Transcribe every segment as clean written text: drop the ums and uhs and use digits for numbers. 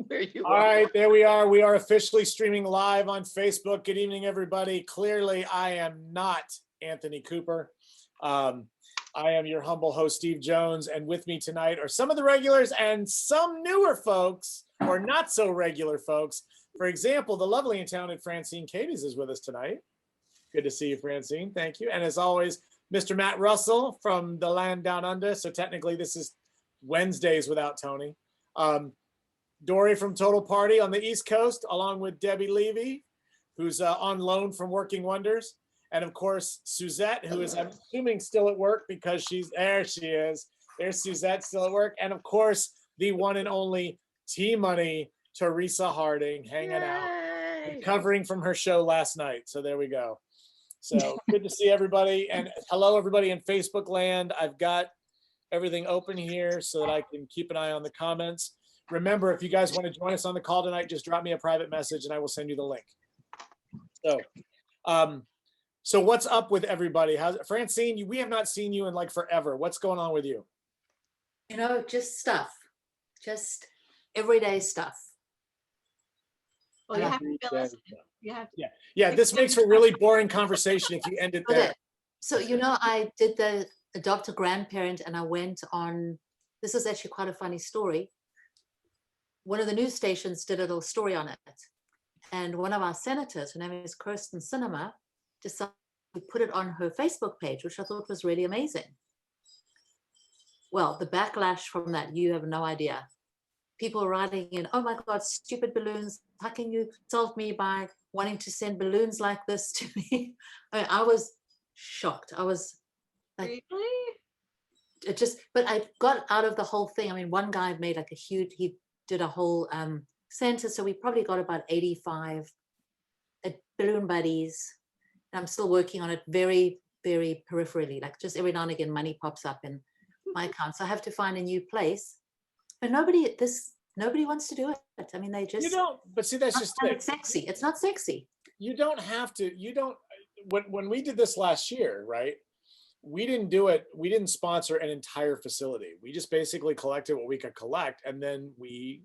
where you All right, there we are. We are officially streaming live on Facebook. Good evening, everybody. Clearly, I am not Anthony Cooper. I am your humble host, Steve Jones, and with me tonight are some of the regulars and some newer folks, or not so regular folks. For example, the lovely and talented Francine Cadiz is with us tonight. Good to see you, Francine. Thank you. And as always, Mr. Matt Russell from the land down under. So technically, this is Wednesdays without Tony. Dory from Total Party on the East Coast, along with Debbie Levy, who's on loan from Working Wonders. And of course, Suzette, who is, I'm assuming, still at work because there she is. There's Suzette still at work. And of course, the one and only T-Money, Teresa Harding, hanging out, recovering from her show last night. So there we go. So good to see everybody. And hello, everybody in Facebook land. I've got everything open here so that I can keep an eye on the comments. Remember, if you guys want to join us on the call tonight, just drop me a private message and I will send you the link. So what's up with everybody? Francine, we have not seen you in like forever. What's going on with you? You know, just stuff, just everyday stuff. Well, you have to fill us in. You have to. Yeah. This makes for really boring conversation if you end it there. So, you know, I did the adopt a grandparent and I went on, this is actually quite a funny story. One of the news stations did a little story on it. And one of our senators, her name is Kirsten Sinema, decided to put it on her Facebook page, which I thought was really amazing. Well, the backlash from that, you have no idea. People writing in, oh my God, stupid balloons. How can you insult me by wanting to send balloons like this to me? I mean, I was shocked. I was like, really? But I got out of the whole thing. I mean, one guy made like he did a whole census. So we probably got about 85 balloon buddies. And I'm still working on it very, very peripherally. Like just every now and again, money pops up in my account. So I have to find a new place. But nobody wants to do it. I mean, they just, you don't, but see, that's just it's sexy. It's not sexy. You don't have to, when we did this last year, right? We didn't do it. We didn't sponsor an entire facility. We just basically collected what we could collect. And then we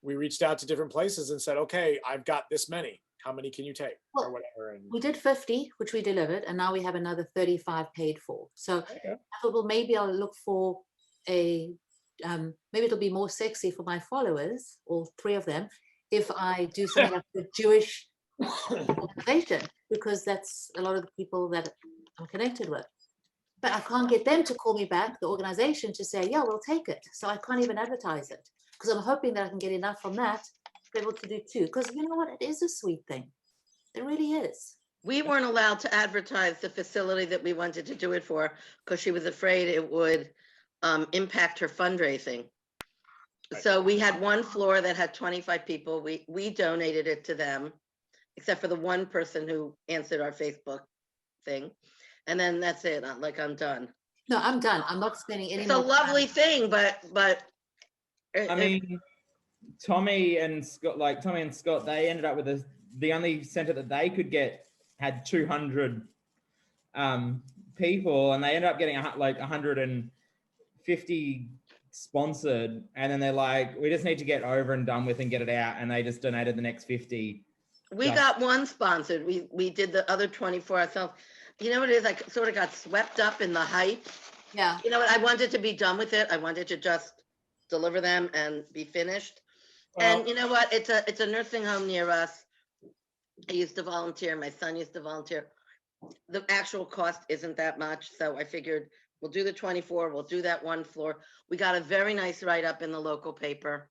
reached out to different places and said, okay, I've got this many. How many can you take, or whatever? And we did 50, which we delivered. And now we have another 35 paid for. So I thought, well, maybe I'll look for maybe it'll be more sexy for my followers, all 3 of them, if I do something like the Jewish organization, because that's a lot of the people that I'm connected with. But I can't get them to call me back, the organization, to say, yeah, we'll take it. So I can't even advertise it because I'm hoping that I can get enough from that to be able to do 2. Because you know what? It is a sweet thing. It really is. We weren't allowed to advertise the facility that we wanted to do it for because she was afraid it would impact her fundraising. So we had one floor that had 25 people. We donated it to them, except for the one person who answered our Facebook thing. And then that's it. I'm done. No, I'm done. I'm not spending any more time. It's a lovely thing, but I mean, Tommy and Scott, they ended up with the only center that they could get had 200 people, and they ended up getting like 150 sponsored, and then they're like, we just need to get over and done with and get it out, and they just donated the next 50. We got one sponsored. We did the other 24 ourselves. You know what it is? I sort of got swept up in the hype. Yeah. You know what? I wanted to be done with it. I wanted to just deliver them and be finished. Well, and you know what? It's a nursing home near us. I used to volunteer. My son used to volunteer. The actual cost isn't that much. So I figured we'll do the 24. We'll do that one floor. We got a very nice write-up in the local paper.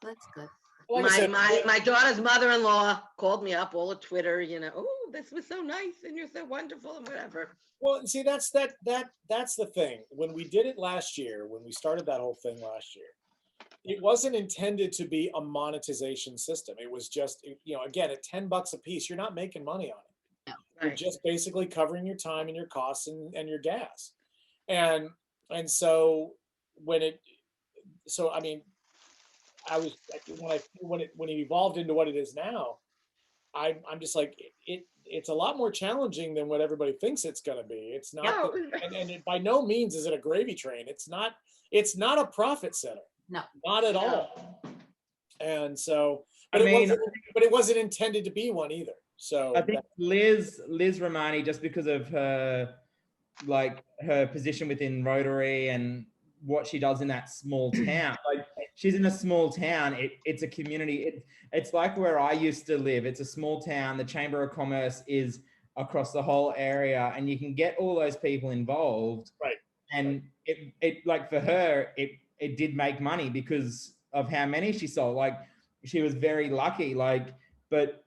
That's good. My daughter's mother-in-law called me up all of Twitter, you know, oh, this was so nice and you're so wonderful and whatever. Well, see, that's the thing. When we did it last year, when we started that whole thing last year, it wasn't intended to be a monetization system. It was just, again, at $10 a piece, you're not making money on it. No, right. You're just basically covering your time and your costs and your gas. And so I mean, I was when it evolved into what it is now, I'm just like it's a lot more challenging than what everybody thinks it's going to be. It's not, and it, by no means is it a gravy train. It's not a profit center. No, not at all. And so, I but mean, it wasn't intended to be one either. So I think Liz Romani, just because of her position within Rotary and what she does in that small town, like she's in a small town. It's a community. It's like where I used to live. It's a small town. The Chamber of Commerce is across the whole area, and you can get all those people involved. Right. And it like for her, it did make money because of how many she sold. Like she was very lucky. But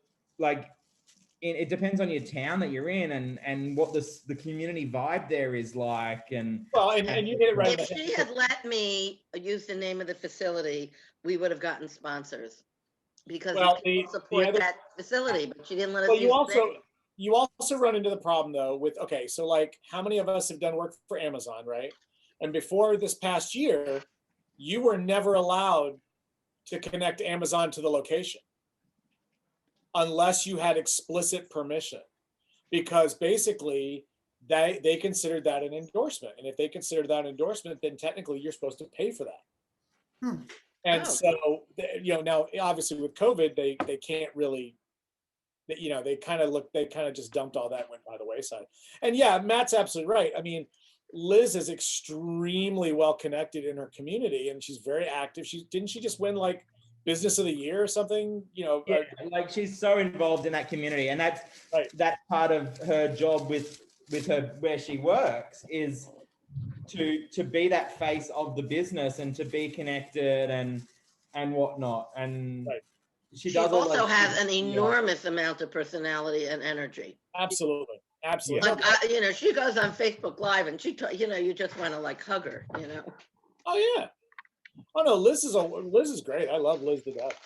it depends on your town that you're in and what the community vibe there is like. And well, and you hit it right. If she had let me use the name of the facility, we would have gotten sponsors because we support that facility, but she didn't let us Well, use the name. you also run into the problem though with, okay, so like how many of us have done work for Amazon, right? And before this past year, you were never allowed to connect Amazon to the location unless you had explicit permission, because basically they considered that an endorsement. And if they considered that an endorsement, then technically you're supposed to pay for that. And so, now obviously with COVID, they can't really, they kind of just dumped all that, went by the wayside. And yeah, Matt's absolutely right. I mean, Liz is extremely well connected in her community and she's very active. Didn't she just win like Business of the Year or something? Yeah, like she's so involved in that community, and that's right. That's part of her job with her where she works is to be that face of the business and to be connected and whatnot. And right. She also has an enormous amount of personality and energy. Absolutely. Like, she goes on Facebook Live and she, you just want to like hug her, Oh yeah. Oh no, Liz is great. I love Liz to death.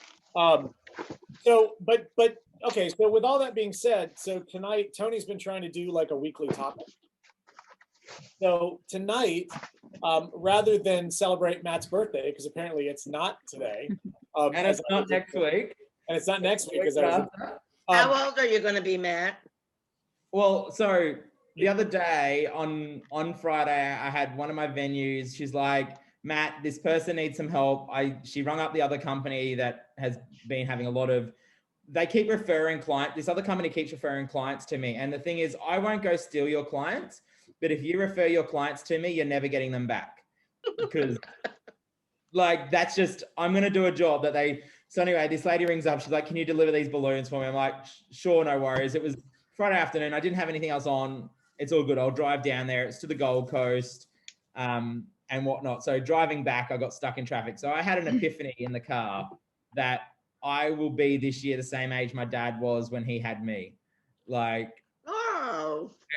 So, but okay. So with all that being said, so tonight Tony's been trying to do like a weekly topic. So tonight, rather than celebrate Matt's birthday, because apparently it's not today, and it's not next week, and it's not next week, how old are you going to be, Matt? Well, so the other day on Friday, I had one of my venues. She's like, Matt, this person needs some help. She rung up the other company that has been having a lot of, they keep referring clients. This other company keeps referring clients to me. And the thing is, I won't go steal your clients, but if you refer your clients to me, you're never getting them back. Because like, that's just, I'm going to do a job that so anyway, this lady rings up. She's like, can you deliver these balloons for me? I'm like, sure, no worries. It was Friday afternoon. I didn't have anything else on. It's all good. I'll drive down there. It's to the Gold Coast. And whatnot. So driving back, I got stuck in traffic. So I had an epiphany in the car that I will be this year the same age my dad was when he had me. Like,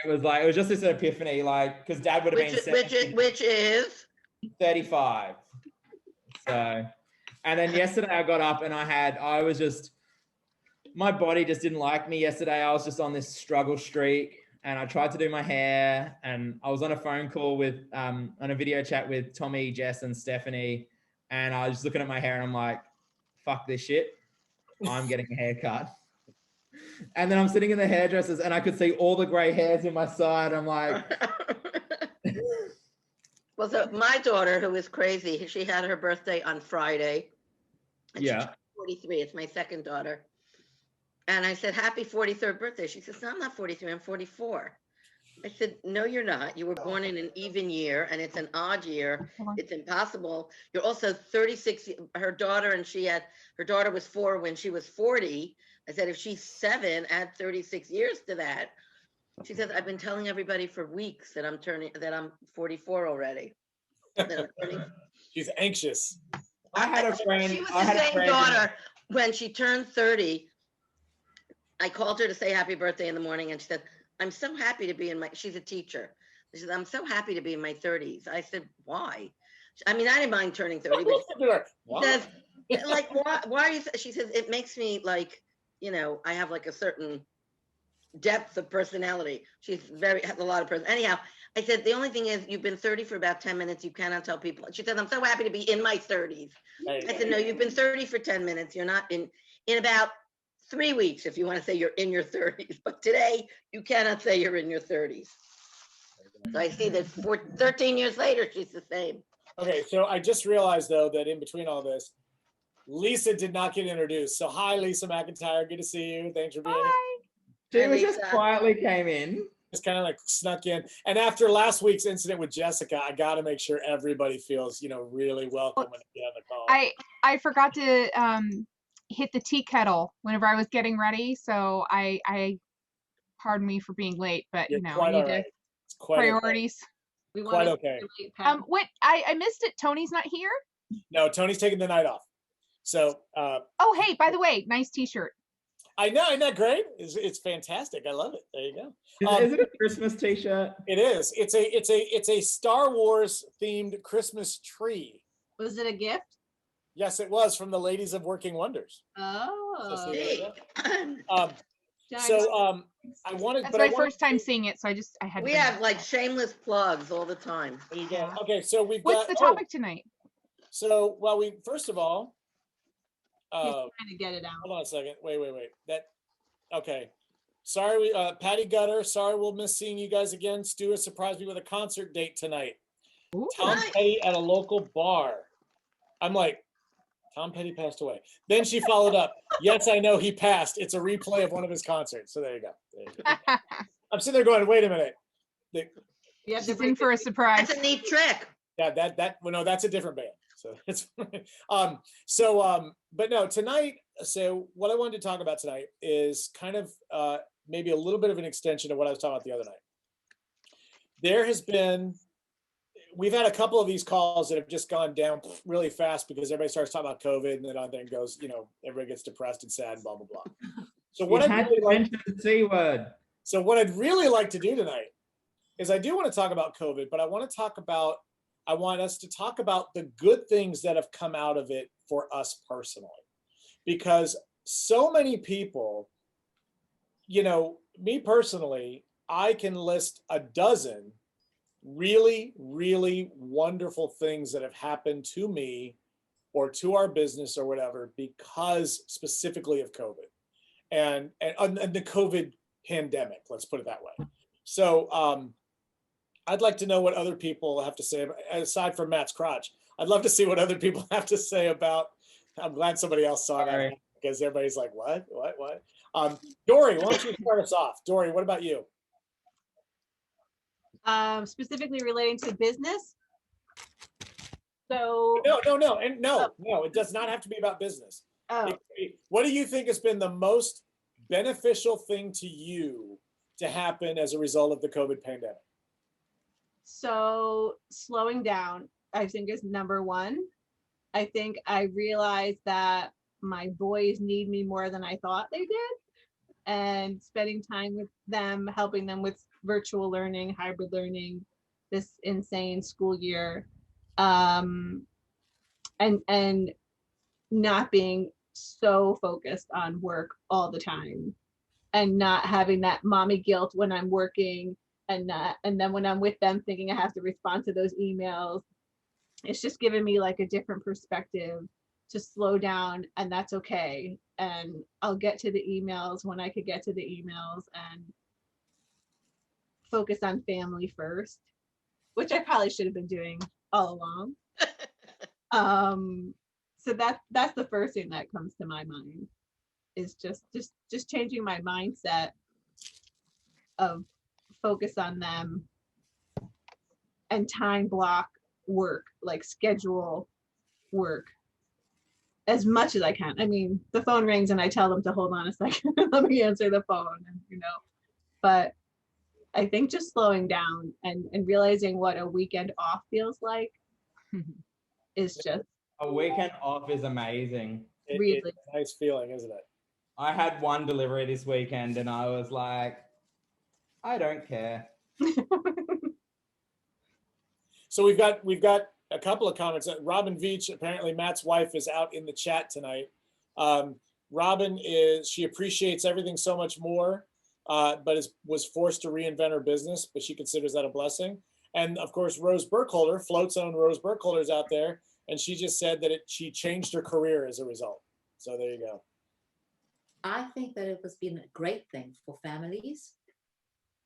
it was just this epiphany, like, because dad would have been 70, which is 35. So, and then yesterday I got up and my body just didn't like me yesterday. I was just on this struggle streak. And I tried to do my hair, and I was on a phone call on a video chat with Tommy, Jess, and Stephanie. And I was just looking at my hair and I'm like, fuck this shit. I'm getting a haircut. And then I'm sitting in the hairdressers and I could see all the gray hairs in my side. I'm like. Well, so my daughter, who is crazy, she had her birthday on Friday. And she's 43. It's my second daughter. And I said, happy 43rd birthday. She says, no, I'm not 43, I'm 44. I said, no, you're not. You were born in an even year and it's an odd year. It's impossible. You're also 36. Her daughter was 4 when she was 40. I said, if she's 7, add 36 years to that. She says, I've been telling everybody for weeks that I'm 44 already. She's anxious. I had a friend. She was the same daughter when she turned 30. I called her to say happy birthday in the morning and she said, I'm so happy to be she's a teacher. She said, I'm so happy to be in my 30s. I said, why? I mean, I didn't mind turning 30, but she says, like, why are you, she says, it makes me like, I have like a certain depth of personality. Has a lot of person. Anyhow, I said, the only thing is you've been 30 for about 10 minutes. You cannot tell people. She said, I'm so happy to be in my 30s. I said, no, you've been 30 for 10 minutes. You're not in about 3 weeks, if you want to say you're in your 30s, but today you cannot say you're in your 30s. So I see that 13 years later, she's the same. Okay, so I just realized though that in between all this, Lisa did not get introduced. So hi, Lisa McIntyre. Good to see you. Thanks for being here. Hi. She Hi, was just Lisa. quietly came in. Just kind of like snuck in. And after last week's incident with Jessica, I got to make sure everybody feels, really welcome when they get on the call. I forgot to hit the tea kettle whenever I was getting ready, so I pardon me for being late, but You're I quite need all to right. It's quite okay. priorities. We Quite wanted okay. to wait, Pat. What I missed it. Tony's not here. No, Tony's taking the night off. So Oh, hey, by the way, nice T-shirt. I know, isn't that great? It's fantastic. I love it. There you go. Is it a Christmas t-shirt? It is. It's a Star Wars themed Christmas tree. Was it a gift? Yes, it was from the Ladies of Working Wonders. Oh. So there you Hey. go. I wanted. That's but my I wanted first time to- seeing it, so I had. We to have like shameless plugs all the time. There you go. Okay, so we've What's got. the topic tonight? So we first of all. He's trying to get it out. Hold on a second. Wait. Okay. Sorry, Patty Gutter. Sorry, we'll miss seeing you guys again. Stu has surprised me with a concert date tonight. Ooh. Tom Nice. Petty at a local bar. I'm like, Tom Petty passed away. Then she followed up. Yes, I know he passed. It's a replay of one of his concerts. So there you go. I'm sitting there going, wait a minute. You have to She's break in for a it. surprise. That's a neat trick. Yeah, no, that's a different band. So it's but no, tonight. So what I wanted to talk about tonight is kind of maybe a little bit of an extension of what I was talking about the other night. We've had a couple of these calls that have just gone down really fast because everybody starts talking about COVID and then on thing goes, everybody gets depressed and sad and blah, blah, blah. So what I'd really like to do tonight is I do want to talk about COVID, but I want us to talk about the good things that have come out of it for us personally. Because so many people, me personally, I can list a dozen really, really wonderful things that have happened to me or to our business or whatever because specifically of COVID and the COVID pandemic, let's put it that way. So I'd like to know what other people have to say, aside from Matt's crotch. I'd love to see what other people have to say about, I'm glad somebody else saw that because everybody's like, what? Dory, why don't you start us off? Dory, what about you? Specifically relating to business. So No, it does not have to be about business. oh, What do you think has been the most beneficial thing to you to happen as a result of the COVID pandemic? so slowing down, I think, is number one. I think I realized that my boys need me more than I thought they did. And spending time with them, helping them with virtual learning, hybrid learning, this insane school year, and not being so focused on work all the time, and not having that mommy guilt when I'm working, and then when I'm with them thinking I have to respond to those emails. It's just given me like a different perspective to slow down, and that's okay. And I'll get to the emails when I could get to the emails and focus on family first, which I probably should have been doing all along. So that's the first thing that comes to my mind is just changing my mindset of focus on them and time block work, like schedule work as much as I can. I mean, the phone rings and I tell them to hold on a second, let me answer the phone, and but I think just slowing down and realizing what a weekend off feels like is just A weekend off is amazing. really It's a nice feeling, isn't it? I had one delivery this weekend and I was like, I don't care. So we've got a couple of comments. Robin Veach, apparently Matt's wife, is out in the chat tonight. Robin she appreciates everything so much more, but was forced to reinvent her business, but she considers that a blessing. And of course, Rose Burkholder, Float's own Rose Burkholder's out there, and she just said that she changed her career as a result. So there you go. I think that it has been a great thing for families.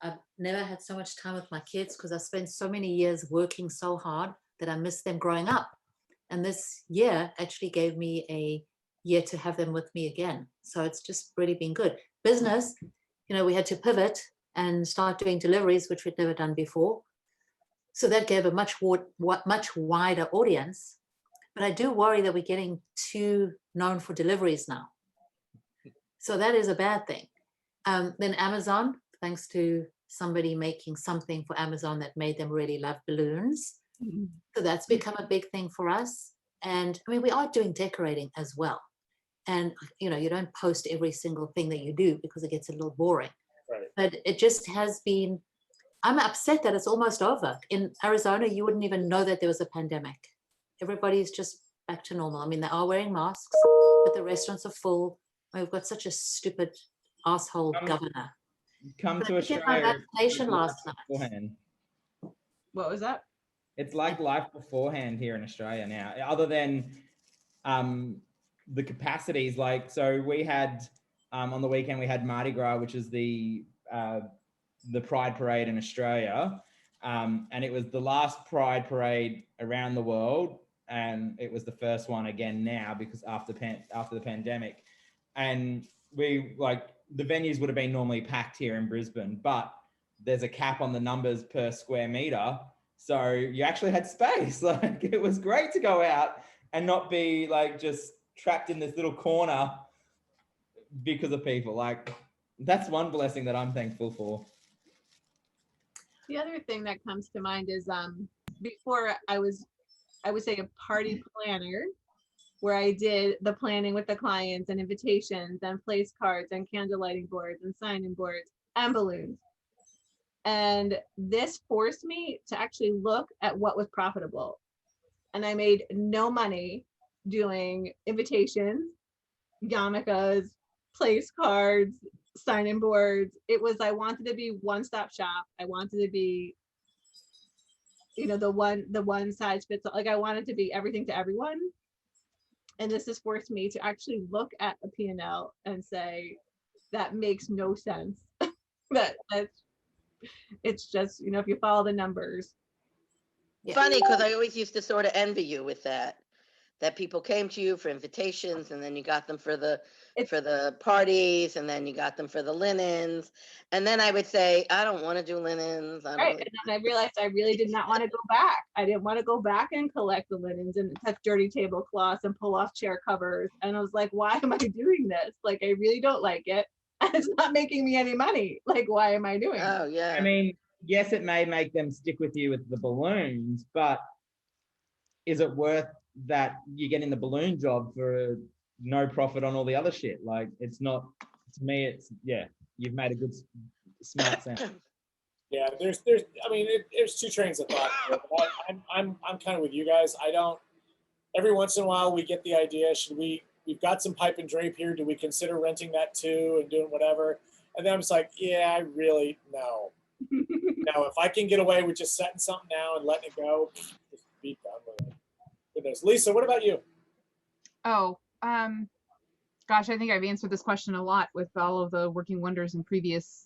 I've never had so much time with my kids because I spent so many years working so hard that I missed them growing up. And this year actually gave me a yet to have them with me again. So it's just really been good. Business, we had to pivot and start doing deliveries, which we'd never done before. So that gave a much wider audience. But I do worry that we're getting too known for deliveries now. So that is a bad thing. Then Amazon, thanks to somebody making something for Amazon that made them really love balloons. So that's become a big thing for us. And I mean, we are doing decorating as well. And, you don't post every single thing that you do because it gets a little boring. Right. But it just has been, I'm upset that it's almost over. In Arizona, you wouldn't even know that there was a pandemic. Everybody's just back to normal. I mean, they are wearing masks, but the restaurants are full. We've got such a stupid asshole governor. Come But to I did my Australia. vaccination last night. Beforehand. What was that? It's like life beforehand here in Australia now, other than the capacities. Like, so we had on the weekend, we had Mardi Gras, which is the Pride Parade in Australia. And it was the last Pride Parade around the world. And it was the first one again now because after the pandemic. And we the venues would have been normally packed here in Brisbane, but there's a cap on the numbers per square meter. So you actually had space. Like, it was great to go out and not be just trapped in this little corner because of people. Like, that's one blessing that I'm thankful for. The other thing that comes to mind is before I would say a party planner, where I did the planning with the clients and invitations and place cards and candle lighting boards and sign-in boards and balloons. And this forced me to actually look at what was profitable. And I made no money doing invitations, yarmulkes, place cards, sign-in boards. I wanted to be one-stop shop. I wanted to be, the one size fits all. Like, I wanted to be everything to everyone. And this has forced me to actually look at a P&L and say, that makes no sense. It's just, if you follow the numbers. Yeah. Funny, because I always used to sort of envy you with that people came to you for invitations, and then you got them for the parties, and then you got them for the linens. And then I would say, I don't want to do linens. Right. And then I realized I really did not want to go back. I didn't want to go back and collect the linens and touch dirty tablecloths and pull off chair covers. And I was like, why am I doing this? Like, I really don't like it. And it's not making me any money. Like, why am I doing it? Oh, yeah. I mean, yes, it may make them stick with you with the balloons, but is it worth that you get in the balloon job for no profit on all the other shit? Like, it's not, to me, it's, you've made a good, smart sound. Yeah, there's two trains of thought here, but I'm kind of with you guys. Every once in a while we get the idea, we've got some pipe and drape here. Do we consider renting that too and doing whatever? And then I'm just like, yeah, I really, no. No, if I can get away with just setting something now and letting it go, just be done with it. Goodness. Lisa, what about you? Oh, gosh, I think I've answered this question a lot with all of the working wonders and previous,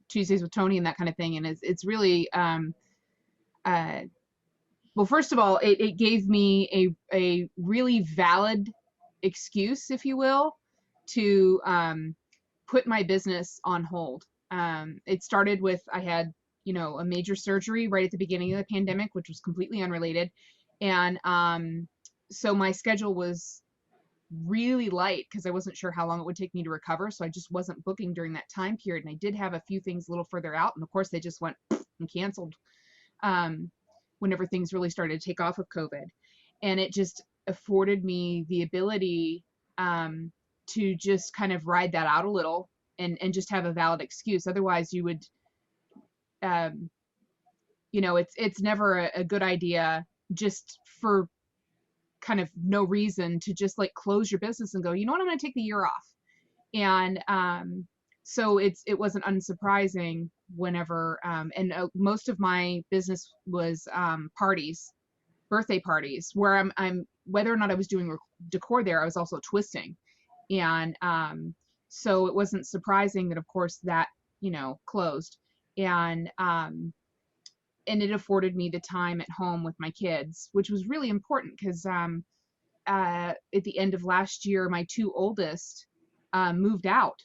Tuesdays with Tony and that kind of thing. And it's really, well, first of all, it gave me a really valid excuse, if you will, to put my business on hold. It started with, I had, a major surgery right at the beginning of the pandemic, which was completely unrelated. And so my schedule was really light because I wasn't sure how long it would take me to recover. So I just wasn't booking during that time period. And I did have a few things a little further out. And of course, they just went and canceled whenever things really started to take off with COVID. And it just afforded me the ability to just kind of ride that out a little and just have a valid excuse. Otherwise, you would, it's never a good idea just for kind of no reason to just like close your business and go, you know what, I'm going to take the year off. And so it wasn't unsurprising whenever, and most of my business was parties, birthday parties, where I'm whether or not I was doing decor there, I was also twisting. And so it wasn't surprising that, of course, that, closed. And it afforded me the time at home with my kids, which was really important because at the end of last year, my two oldest moved out.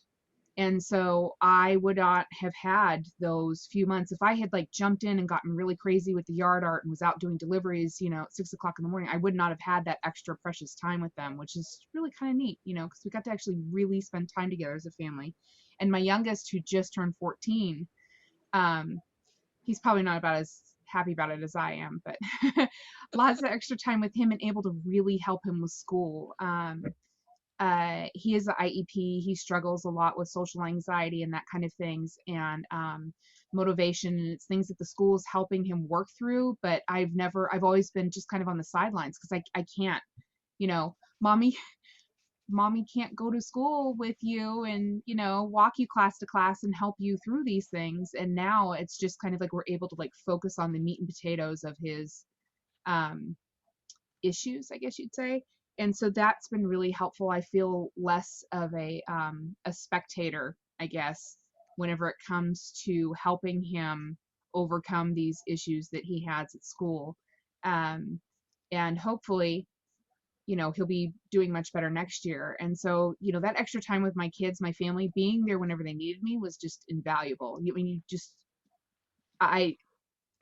And so I would not have had those few months if I had like jumped in and gotten really crazy with the yard art and was out doing deliveries, you know, at 6 o'clock in the morning. I would not have had that extra precious time with them, which is really kind of neat, you know, because we got to actually really spend time together as a family. And my youngest, who just turned 14, he's probably not about as happy about it as I am, but lots of extra time with him and able to really help him with school. He is an IEP. He struggles a lot with social anxiety and that kind of things, and motivation, and it's things that the school is helping him work through. But I've always been just kind of on the sidelines because I can't, you know, mommy can't go to school with you and, you know, walk you class to class and help you through these things. And now it's just kind of like we're able to like focus on the meat and potatoes of his issues, I guess you'd say. And so that's been really helpful. I feel less of a spectator, I guess, whenever it comes to helping him overcome these issues that he has at school. And hopefully, you know, he'll be doing much better next year. And so, you know, that extra time with my kids, my family, being there whenever they needed me was just invaluable. I mean, I'm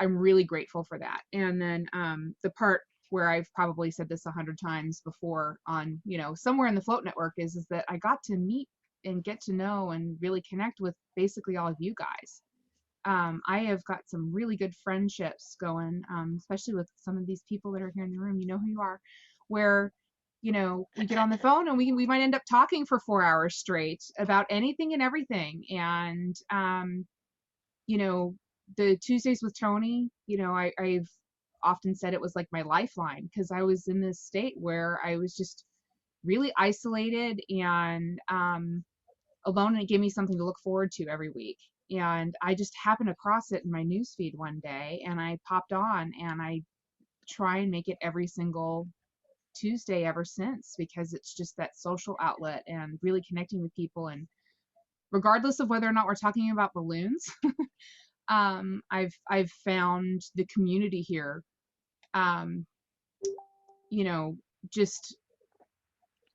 really grateful for that. And then the part where I've probably said this 100 times before on, you know, somewhere in the Float Network is that I got to meet and get to know and really connect with basically all of you guys. I have got some really good friendships going, especially with some of these people that are here in the room. You know who you are, where, you know, we get on the phone and we might end up talking for 4 hours straight about anything and everything. And, you know, the Tuesdays with Tony, you know, I've often said it was like my lifeline, because I was in this state where I was just really isolated and alone, and it gave me something to look forward to every week. And I just happened across it in my newsfeed one day, and I popped on, and I try and make it every single Tuesday ever since, because it's just that social outlet and really connecting with people. And regardless of whether or not we're talking about balloons, I've found the community here, you know, just,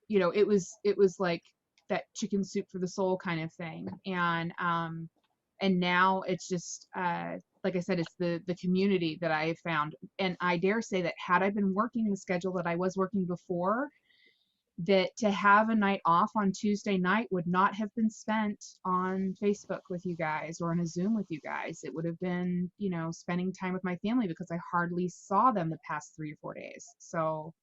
you know, it was like that chicken soup for the soul kind of thing. And now it's just, like I said, it's the community that I have found. And I dare say that had I been working the schedule that I was working before, that to have a night off on Tuesday night would not have been spent on Facebook with you guys or on a Zoom with you guys. It would have been, you know, spending time with my family, because I hardly saw them the past 3 or 4 days. So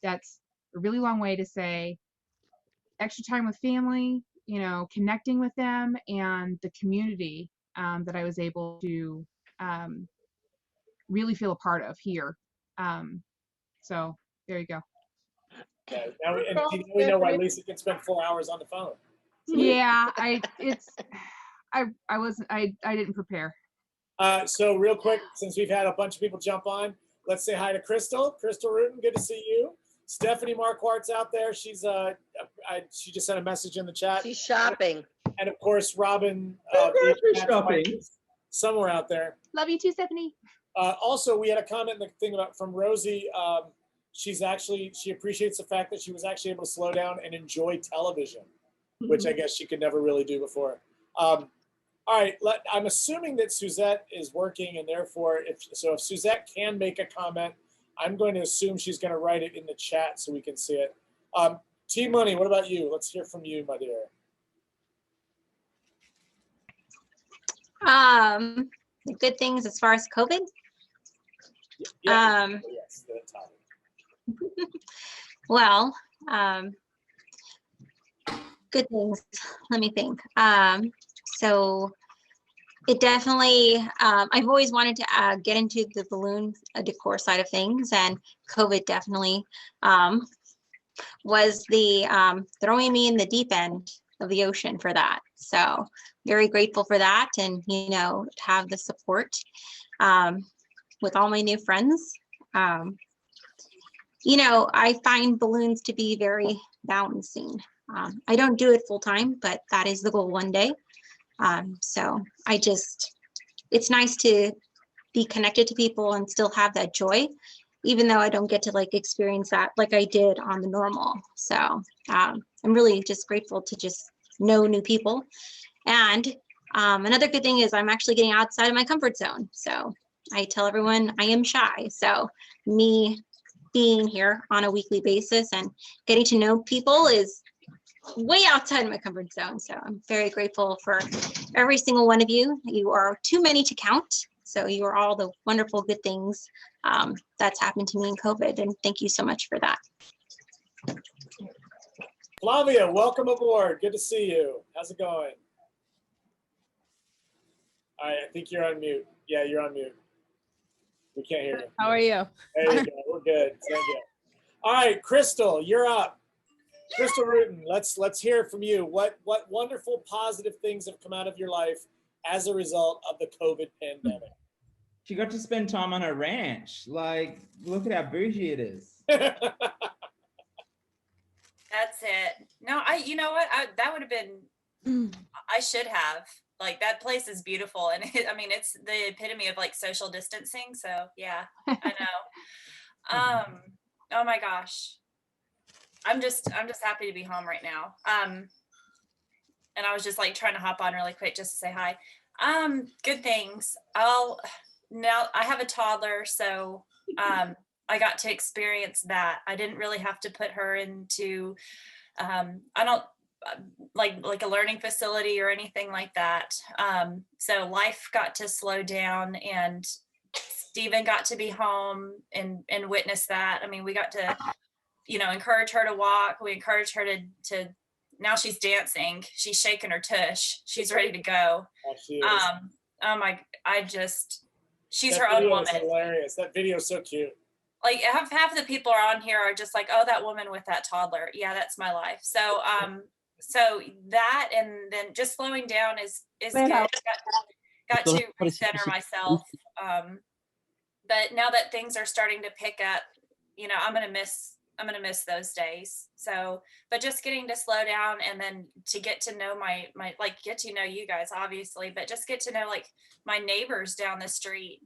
that's a really long way to say extra time with family, you know, connecting with them, and the community that I was able to really feel a part of here. So there you go. Okay. Now we know why Lisa can spend 4 hours on the phone. Yeah, I didn't prepare. So real quick, since we've had a bunch of people jump on, let's say hi to Crystal. Crystal Rutten, good to see you. Stephanie Marquardt's out there. She's she just sent a message in the chat. She's shopping. And of course, Robin, shopping. somewhere out there. Love you too, Stephanie. Also, we had a comment in the thing from Rosie. She appreciates the fact that she was actually able to slow down and enjoy television, which I guess she could never really do before. All right, I'm assuming that Suzette is working, and therefore, if Suzette can make a comment, I'm going to assume she's going to write it in the chat so we can see it. T Money, what about you? Let's hear from you, my dear. Good things as far as COVID. Yes, the topic. Well, good things. Let me think. So it definitely, I've always wanted to get into the balloon decor side of things, and COVID definitely was the throwing me in the deep end of the ocean for that. So very grateful for that, and you know, to have the support with all my new friends. You know, I find balloons to be very balancing. I don't do it full time, but that is the goal one day. So it's nice to be connected to people and still have that joy. even though I don't get to like experience that like I did on the normal. So I'm really just grateful to just know new people. And another good thing is I'm actually getting outside of my comfort zone. So I tell everyone I am shy. So me being here on a weekly basis and getting to know people is way outside of my comfort zone. So I'm very grateful for every single one of you. You are too many to count. So you are all the wonderful good things that's happened to me in COVID. And thank you so much for that. Flavia, welcome aboard. Good to see you. How's it going? All right, I think you're on mute. Yeah, you're on mute. We can't hear you. How are you? There you go. We're good. Thank you. All right, Crystal, you're up. Crystal Rutan, let's hear from you. What wonderful positive things have come out of your life as a result of the COVID pandemic? She got to spend time on her ranch. Like, look at how bougie it is. That's it. No, you know what? That would have been, I should have. Like, that place is beautiful. And I mean, it's the epitome of like social distancing. So yeah, I know. Oh my gosh. I'm just happy to be home right now. And I was just like trying to hop on really quick just to say hi. Good things. Now I have a toddler, so I got to experience that. I didn't really have to put her into I don't like a learning facility or anything like that. So life got to slow down, and Stephen got to be home and witness that. I mean, we got to, encourage her to walk. We encouraged her to now she's dancing. She's shaking her tush. She's ready to go. Oh, she is. She's That her own video woman. is hilarious. That video is so cute. Like half the people are on here are just like, oh, that woman with that toddler. Yeah, that's my life. So so that, and then just slowing down is good. Got to recenter myself. But now that things are starting to pick up, I'm gonna miss those days. So, but just getting to slow down, and then to get to know my get to know you guys, obviously, but just get to know like my neighbors down the street.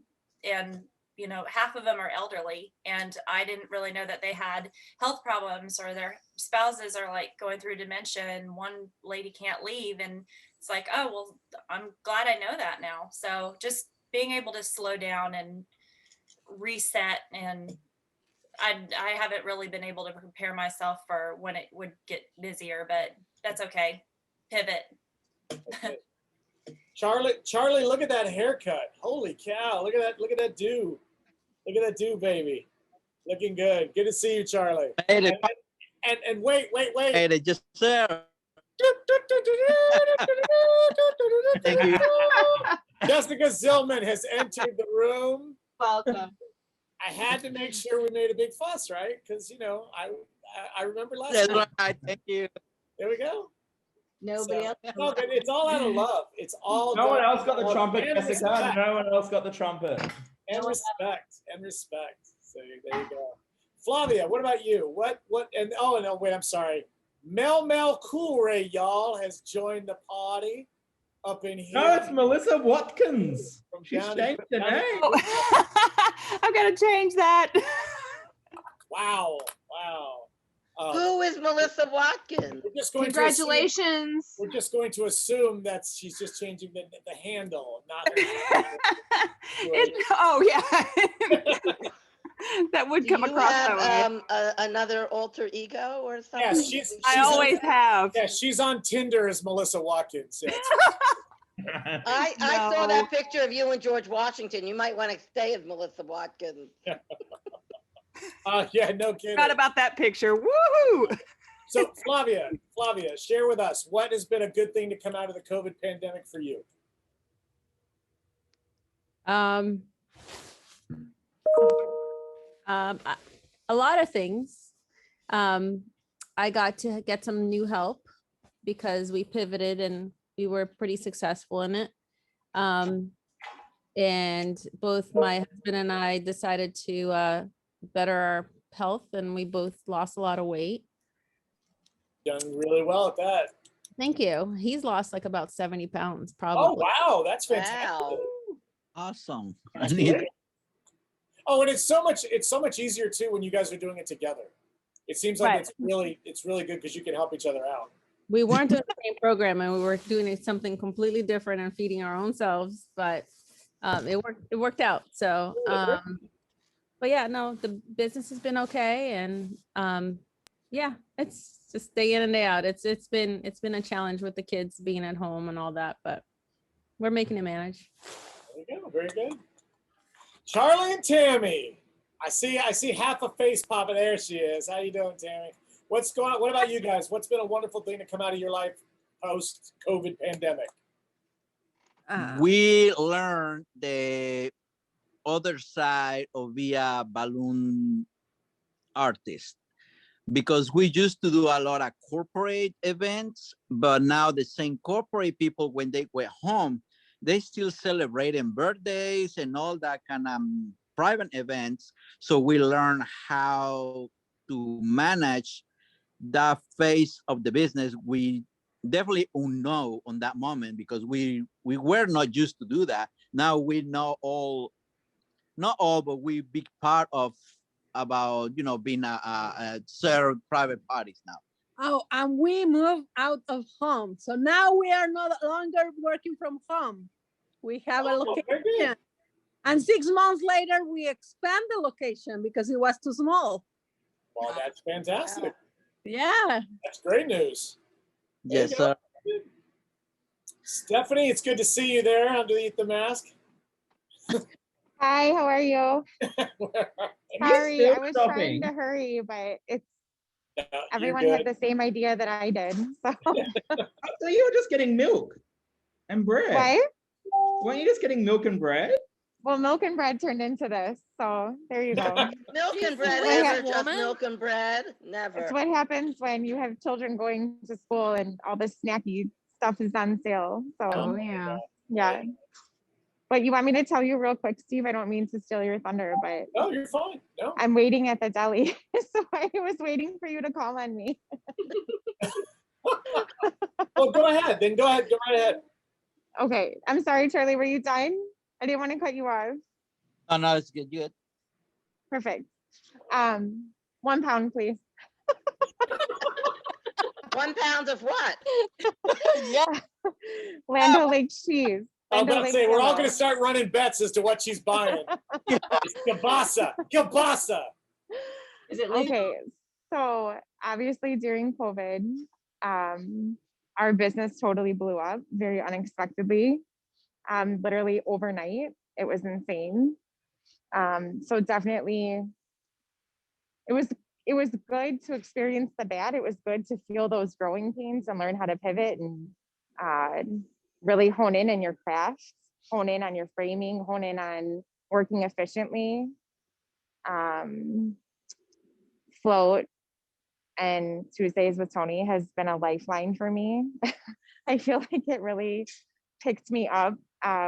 And half of them are elderly, and I didn't really know that they had health problems, or their spouses are like going through dementia, and one lady can't leave. And it's like, oh, well, I'm glad I know that now. So just being able to slow down and reset. And I haven't really been able to prepare myself for when it would get busier, but that's okay. Pivot. Charlie, look at that haircut. Holy cow. Look at that do. Look at that do, baby. Looking good. Good to see you, Charlie. Made it. And wait. Made it just there. Thank you. Jessica Zillman has entered the room. Welcome. I had to make sure we made a big fuss, right? Because I remember last That's time. right. Thank you. There we go. Nobody else. No, it's all out of love. It's all. No one else got the love trumpet, and Jessica. respect. No one else got the trumpet. And respect. So there you go. Flavia, what about you? What? And oh no, wait, I'm sorry. Mel Coolray, y'all, has joined the party up in here. No, it's Melissa Watkins. From She's down changed her down- name. I'm gonna change that. Wow. Who is Melissa Watkins? We're just going Congratulations. we're just going to assume that she's just changing the handle, not her. Oh yeah. That would Do come you across that way. have another alter ego or something? Yes, she's I always have. Yeah, she's on Tinder as Melissa Watkins. Yes. I saw No. that picture of you and George Washington. You might want to stay as Melissa Watkins. Yeah, no kidding. Forgot about that picture. Woohoo! So Flavia, share with us what has been a good thing to come out of the COVID pandemic for you. A lot of things. I got to get some new help because we pivoted and we were pretty successful in it. And both my husband and I decided to better our health, and we both lost a lot of weight. Done really well at that. Thank you. He's lost like about 70 pounds, Oh probably. wow, that's fantastic. Wow. Awesome. I That's need great. Oh, and it's so much easier too when you guys are doing it together. It seems like Right. it's really good because you can help each other out. We weren't doing the same program and we were doing something completely different and feeding our own selves, but it worked out. So, but yeah, no, the business has been okay. And yeah, it's just day in and day out. It's been a challenge with the kids being at home and all that, but we're making it manage. There you go. Very good. Charlie and Tammy. I see half a face popping. There she is. How you doing, Tammy? What's going on? What about you guys? What's been a wonderful thing to come out of your life post-COVID pandemic? We learned the other side of being a balloon artist because we used to do a lot of corporate events, but now the same corporate people, when they went home, they still celebrating birthdays and all that kind of private events. So we learn how to manage that phase of the business. We definitely know on that moment because we were not used to do that. Now we know not all, but we big part of about being a serve private parties now. Oh, and we moved out of home. So now we are no longer working from home. We have a location. And 6 months later, we expand the location because it was too small. Well, that's fantastic. Yeah. That's great news. Yes, sir. Stephanie, it's good to see you there underneath the mask. Hi, how are you? Sorry, I was trying to hurry, but it's everyone had the same idea that I did. So, So you were just getting milk and bread. what? Weren't you just getting milk and bread? Well, milk and bread turned into this. So there you go. Milk and bread, What never hap- just milk and bread, never. It's what happens when you have children going to school and all the snacky stuff is on sale. So Oh yeah. yeah. But you want me to tell you real quick, Steve? I don't mean to steal your thunder, but No, you're fine. No. I'm waiting at the deli. So I was waiting for you to call on me. Well, go ahead. Then go ahead. Go right ahead. Okay. I'm sorry, Charlie. Were you done? I didn't want to cut you off. Oh, no, it's good. Good. Perfect. 1 pound, please. 1 pound of what? Yeah. Land O'Lakes cheese. I'm Land about to O'Lakes say, we're all yellow. going to start running bets as to what she's buying. It's kielbasa. Kielbasa. Is it legal? Okay. So obviously during COVID, our business totally blew up very unexpectedly. Literally overnight. It was insane. So definitely it was good to experience the bad. It was good to feel those growing pains and learn how to pivot and really hone in your craft, hone in on your framing, hone in on working efficiently. Float and Tuesdays with Tony has been a lifeline for me. I feel like it really picked me up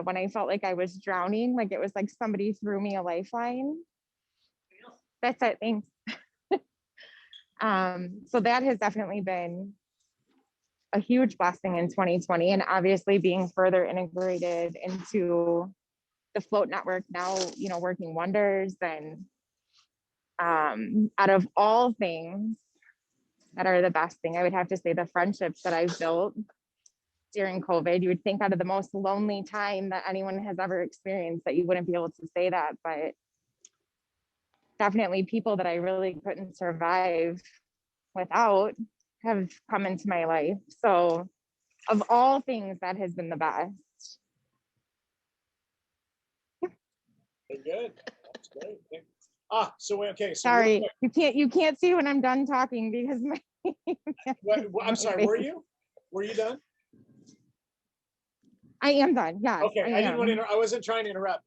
when I felt like I was drowning, like it was like somebody threw me a lifeline. That's it, thanks. So that has definitely been a huge blessing in 2020, and obviously being further integrated into the Float network now, working wonders. And out of all things that are the best thing, I would have to say the friendships that I've built during COVID. You would think out of the most lonely time that anyone has ever experienced that you wouldn't be able to say that, but definitely people that I really couldn't survive without have come into my life. So of all things, that has been the best. Very good. That's great. So okay. So Sorry, you can't see when I'm done talking because my I'm sorry. Were you done? I am done. Yeah. Okay. I didn't want to. I wasn't trying to interrupt.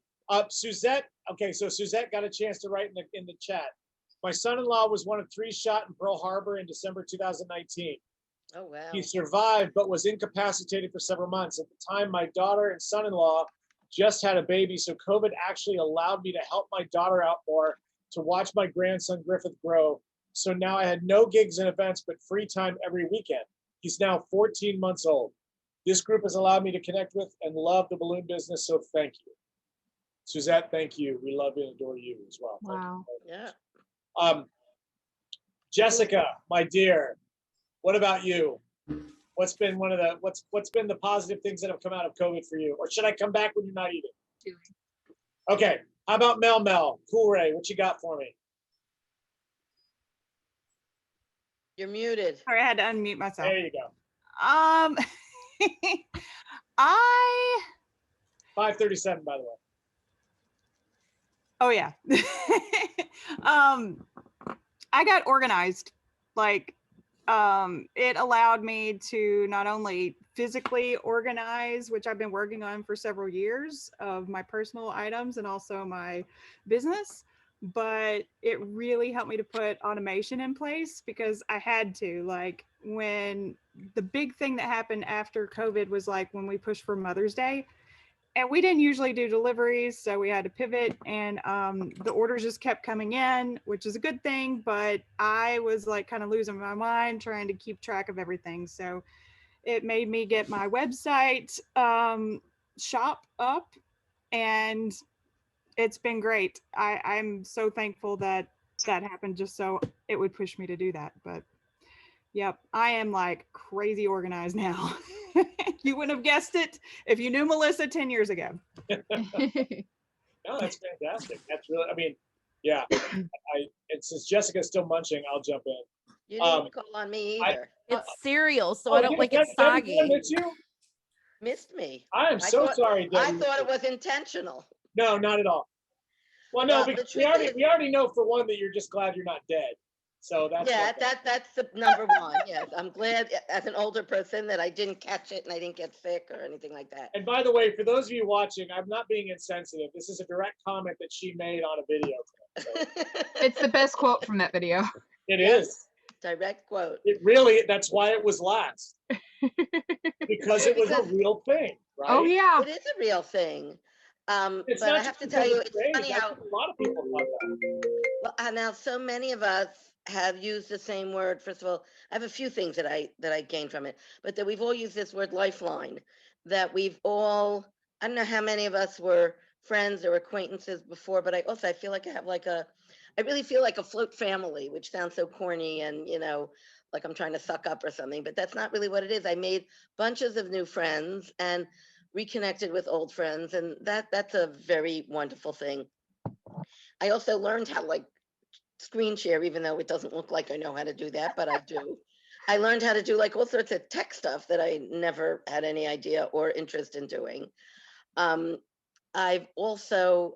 Suzette. Okay. So Suzette got a chance to write in the chat. My son-in-law was one of 3 shot in Pearl Harbor in December 2019. Oh, wow. He survived, but was incapacitated for several months. At the time, my daughter and son-in-law just had a baby, so COVID actually allowed me to help my daughter out more, to watch my grandson Griffith grow. So now I had no gigs and events, but free time every weekend. He's now 14 months old. This group has allowed me to connect with and love the balloon business, so thank you. Suzette, thank you. We love and adore you as well. Thank you. Wow. Yeah. Jessica, my dear, what about you? What's been what's been the positive things that have come out of COVID for you? Or should I come back when you're not eating? Okay. How about Mel? Cool Ray, what you got for me? You're muted. Sorry, I had to unmute myself. There you go. I 5:37, by the way. Oh yeah. I got organized. Like, it allowed me to not only physically organize, which I've been working on for several years, of my personal items and also my business, but it really helped me to put automation in place because I had to. Like, when the big thing that happened after COVID was like when we pushed for Mother's Day, and we didn't usually do deliveries, so we had to pivot, and the orders just kept coming in, which is a good thing, but I was like kind of losing my mind trying to keep track of everything. So it made me get my website shop up, and it's been great. I'm so thankful that that happened, just so it would push me to do that. But yep, I am like crazy organized now. You wouldn't have guessed it if you knew Melissa 10 years ago. No, that's fantastic. That's really, I mean, yeah. And since Jessica's still munching, I'll jump in. You didn't call on me either. It's cereal, so I don't like it Debbie, did I soggy. miss you? Missed me. I am so sorry, I Debbie. thought it was intentional. No, not at all. Well, no, Well, because the we truth we already know for one that you're just glad you're not dead. So that's Yeah, okay. that's the number one. Yes, I'm glad as an older person that I didn't catch it and I didn't get sick or anything like that. And by the way, for those of you watching, I'm not being insensitive. This is a direct comment that she made on a video clip. So It's the best quote from that video. it Yes. is. Direct quote. It really, that's why it was last. Because it was a real thing, right? Oh yeah. It is a real thing. It's But not I have just to because tell you, it's it's great. funny That's how what a lot of people thought that. well, now so many of us have used the same word. First of all, I have a few things that I gained from it, but that we've all used this word lifeline. That we've all, I don't know how many of us were friends or acquaintances before, but I feel like I have I really feel like a float family, which sounds so corny and like I'm trying to suck up or something, but that's not really what it is. I made bunches of new friends and reconnected with old friends, and that's a very wonderful thing. I also learned how to screen share, even though it doesn't look like I know how to do that, but I do. I learned how to do all sorts of tech stuff that I never had any idea or interest in doing. I've also,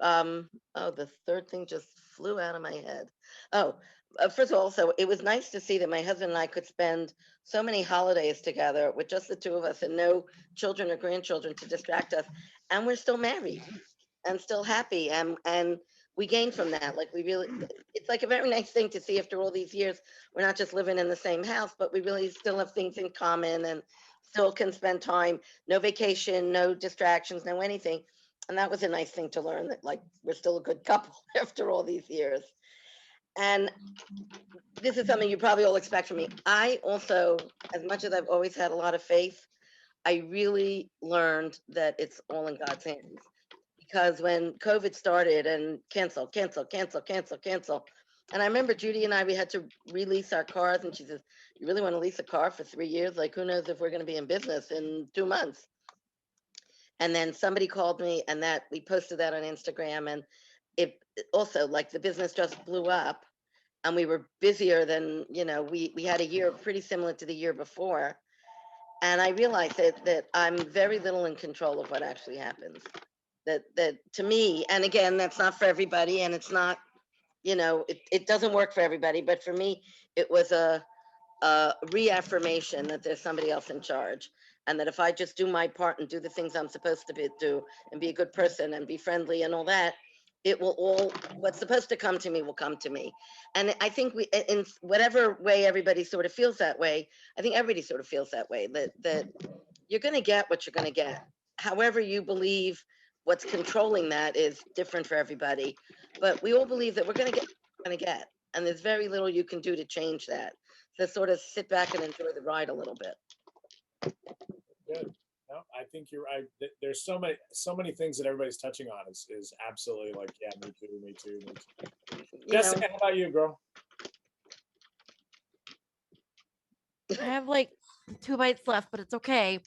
the third thing just flew out of my head. First of all, so it was nice to see that my husband and I could spend so many holidays together with just the two of us and no children or grandchildren to distract us. And we're still married and still happy. And we gained from that. It's like a very nice thing to see after all these years. We're not just living in the same house, but we really still have things in common and still can spend time, no vacation, no distractions, no anything. And that was a nice thing to learn, that we're still a good couple after all these years. And this is something you probably all expect from me. I also, as much as I've always had a lot of faith, I really learned that it's all in God's hands. Because when COVID started and cancel. And I remember Judy and we had to release our cars, and she says, "You really want to lease a car for 3 years? Like, who knows if we're going to be in business in 2 months?" And then somebody called me, and that we posted that on Instagram, and it also, the business just blew up, and we were busier than, we had a year pretty similar to the year before. And I realized that I'm very little in control of what actually happens. That to me, and again, that's not for everybody, and it's not, it doesn't work for everybody, but for me, it was a reaffirmation that there's somebody else in charge. And that if I just do my part and do the things I'm supposed to do and be a good person and be friendly and all that, it will all, what's supposed to come to me will come to me. And I think in whatever way everybody sort of feels that way, I think everybody sort of feels that way, that you're going to get what you're going to get. However you believe what's controlling that is different for everybody. But we all believe that we're going to get what we're going to get. And there's very little you can do to change that. So sort of sit back and enjoy the ride a little bit. Good. No, I think you're right. There's so many things that everybody's touching on is absolutely like, yeah, me too, me too, me too. You know, Jessica, how about you, girl? I have like 2 bites left, but it's okay.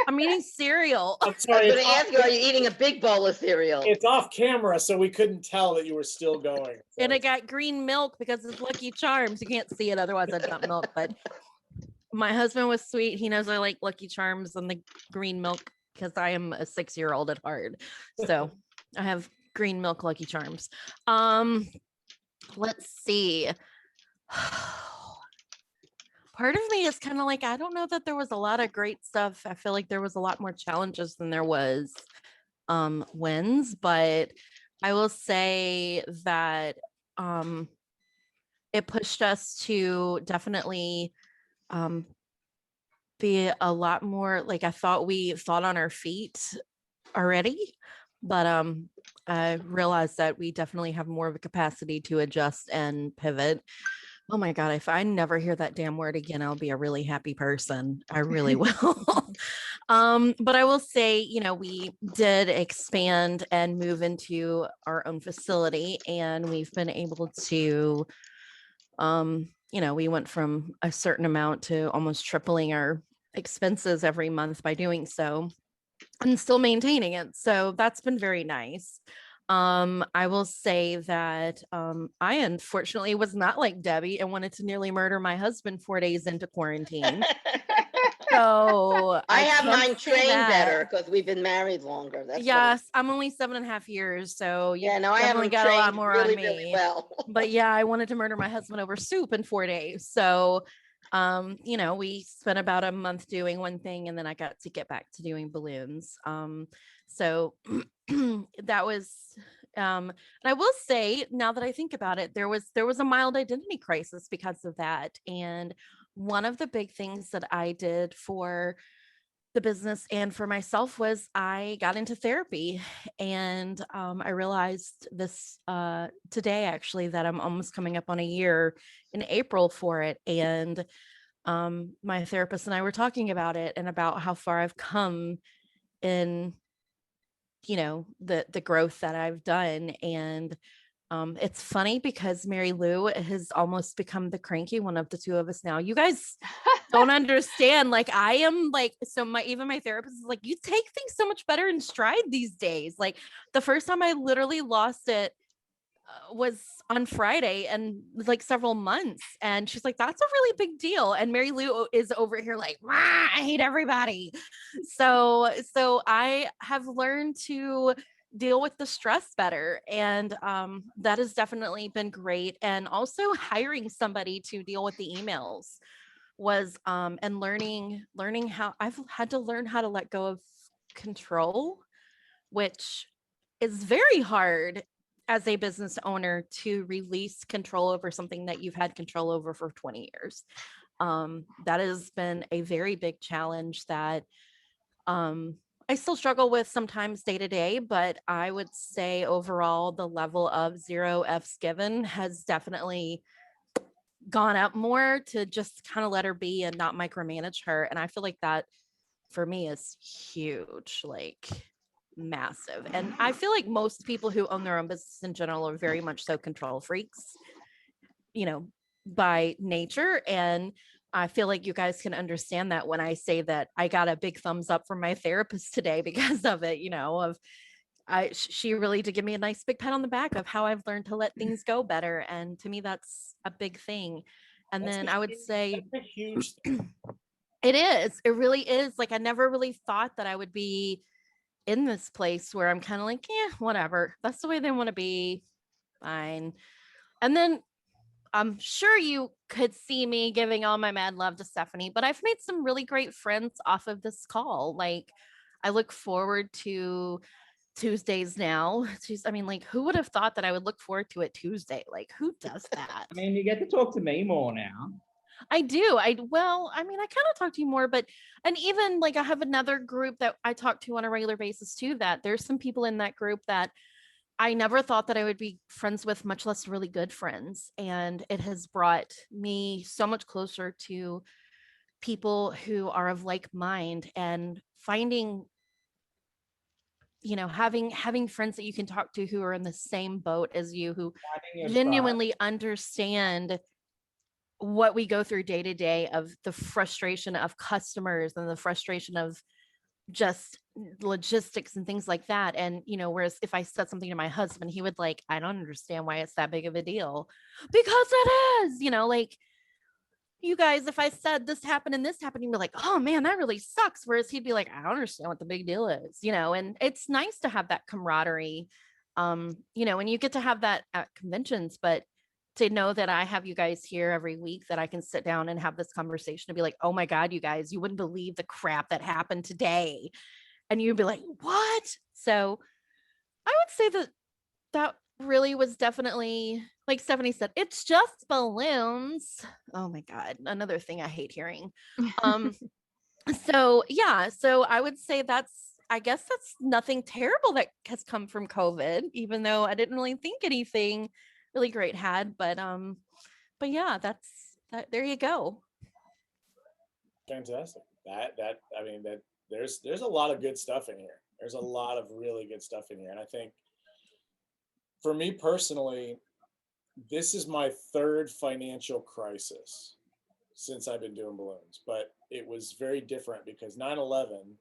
I'm eating cereal. I'm I was sorry. going to ask you, are you eating a big bowl of cereal? It's off camera, so we couldn't tell that you were still going. And I got green milk because it's Lucky Charms. You can't see it, otherwise I'd dump milk. But my husband was sweet. He knows I like Lucky Charms and the green milk because I am a 6-year-old at heart. So I have green milk Lucky Charms. Let's see. Part of me is kind of like, I don't know that there was a lot of great stuff. I feel like there was a lot more challenges than there was wins, but I will say that it pushed us to definitely be a lot more, like I thought we thought on our feet already, but I realized that we definitely have more of a capacity to adjust and pivot. Oh my God, if I never hear that damn word again, I'll be a really happy person. I really will. But I will say, you know, we did expand and move into our own facility, and we've been able to, you know, we went from a certain amount to almost tripling our expenses every month by doing so, and still maintaining it. So that's been very nice. I will say that I unfortunately was not like Debbie and wanted to nearly murder my husband 4 days into quarantine. So I have can't mine say trained that. better because we've been married longer. That's what Yes, I'm only 7.5 years, so you yeah, no, I have definitely them got a lot trained more really, on me. really well. But yeah, I wanted to murder my husband over soup in 4 days. So you know, we spent about a month doing one thing, and then I got to get back to doing balloons. So that was and I will say, now that I think about it, there was a mild identity crisis because of that. And one of the big things that I did for the business and for myself was I got into therapy, and I realized this today actually, that I'm almost coming up on a year in April for it. And my therapist and I were talking about it and about how far I've come in, you know, the growth that I've done. And it's funny because Mary Lou has almost become the cranky one of the two of us now. You guys don't understand. Like, I am like, so even my therapist is like, you take things so much better in stride these days. Like, the first time I literally lost it was on Friday, and like several months. And she's like, that's a really big deal. And Mary Lou is over here like, I hate everybody. So I have learned to deal with the stress better, and that has definitely been great. And also hiring somebody to deal with the emails was and learning how I've had to learn how to let go of control, which is very hard as a business owner, to release control over something that you've had control over for 20 years. That has been a very big challenge that I still struggle with sometimes day to day, but I would say overall the level of 0 F's given has definitely gone up more, to just kind of let her be and not micromanage her. And I feel like that for me is huge, like massive. And I feel like most people who own their own business in general are very much so control freaks, you know, by nature. And I feel like you guys can understand that when I say that I got a big thumbs up from my therapist today because of it, you know, of she really did give me a nice big pat on the back of how I've learned to let things go better. And to me, that's a big thing. And then I would say that's a huge thing. It is. It really is. Like, I never really thought that I would be in this place where I'm kind of like, yeah, whatever. That's the way they want to be. Fine. And then I'm sure you could see me giving all my mad love to Stephanie, but I've made some really great friends off of this call. Like, I look forward to Tuesdays now. I mean, like, who would have thought that I would look forward to it Tuesday? Like, who does that? I mean, you get to talk to me more now. I do. Well, I mean, I kind of talk to you more, but, and even like I have another group that I talk to on a regular basis too, that there's some people in that group that I never thought that I would be friends with, much less really good friends. And it has brought me so much closer to people who are of like mind and finding, you know, having friends that you can talk to who are in the same boat as you, who Finding your tribe. genuinely understand what we go through day to day, of the frustration of customers and the frustration of just logistics and things like that. And, you know, whereas if I said something to my husband, he would like, I don't understand why it's that big of a deal, because it is, you know, like, you guys, if I said this happened and this happened, you'd be like, oh man, that really sucks. Whereas he'd be like, I don't understand what the big deal is, you know. And it's nice to have that camaraderie, you know, and you get to have that at conventions, but to know that I have you guys here every week, that I can sit down and have this conversation and be like, oh my God, you guys, you wouldn't believe the crap that happened today. And you'd be like, what? So I would say that that really was definitely, like Stephanie said, it's just balloons. Oh my God, another thing I hate hearing. So yeah, so I would say I guess that's nothing terrible that has come from COVID, even though I didn't really think anything really great had, but yeah, that's that, there you go. Fantastic. I mean, that there's a lot of good stuff in here. There's a lot of really good stuff in here. And I think for me personally, this is my third financial crisis since I've been doing balloons, but it was very different because 9/11,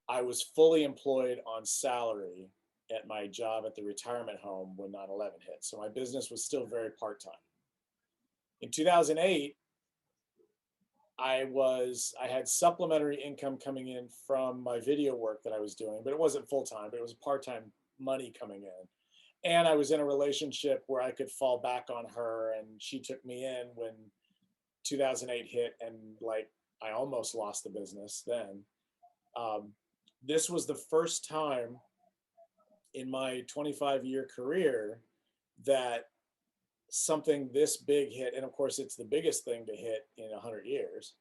I was fully employed on salary at my job at the retirement home when 9/11 hit. So my business was still very part-time. In 2008, I had supplementary income coming in from my video work that I was doing, but it wasn't full-time, but it was part-time money coming in. And I was in a relationship where I could fall back on her, and she took me in when 2008 hit, and like I almost lost the business then. This was the first time in my 25-year career that something this big hit, and of course it's the biggest thing to hit in 100 years,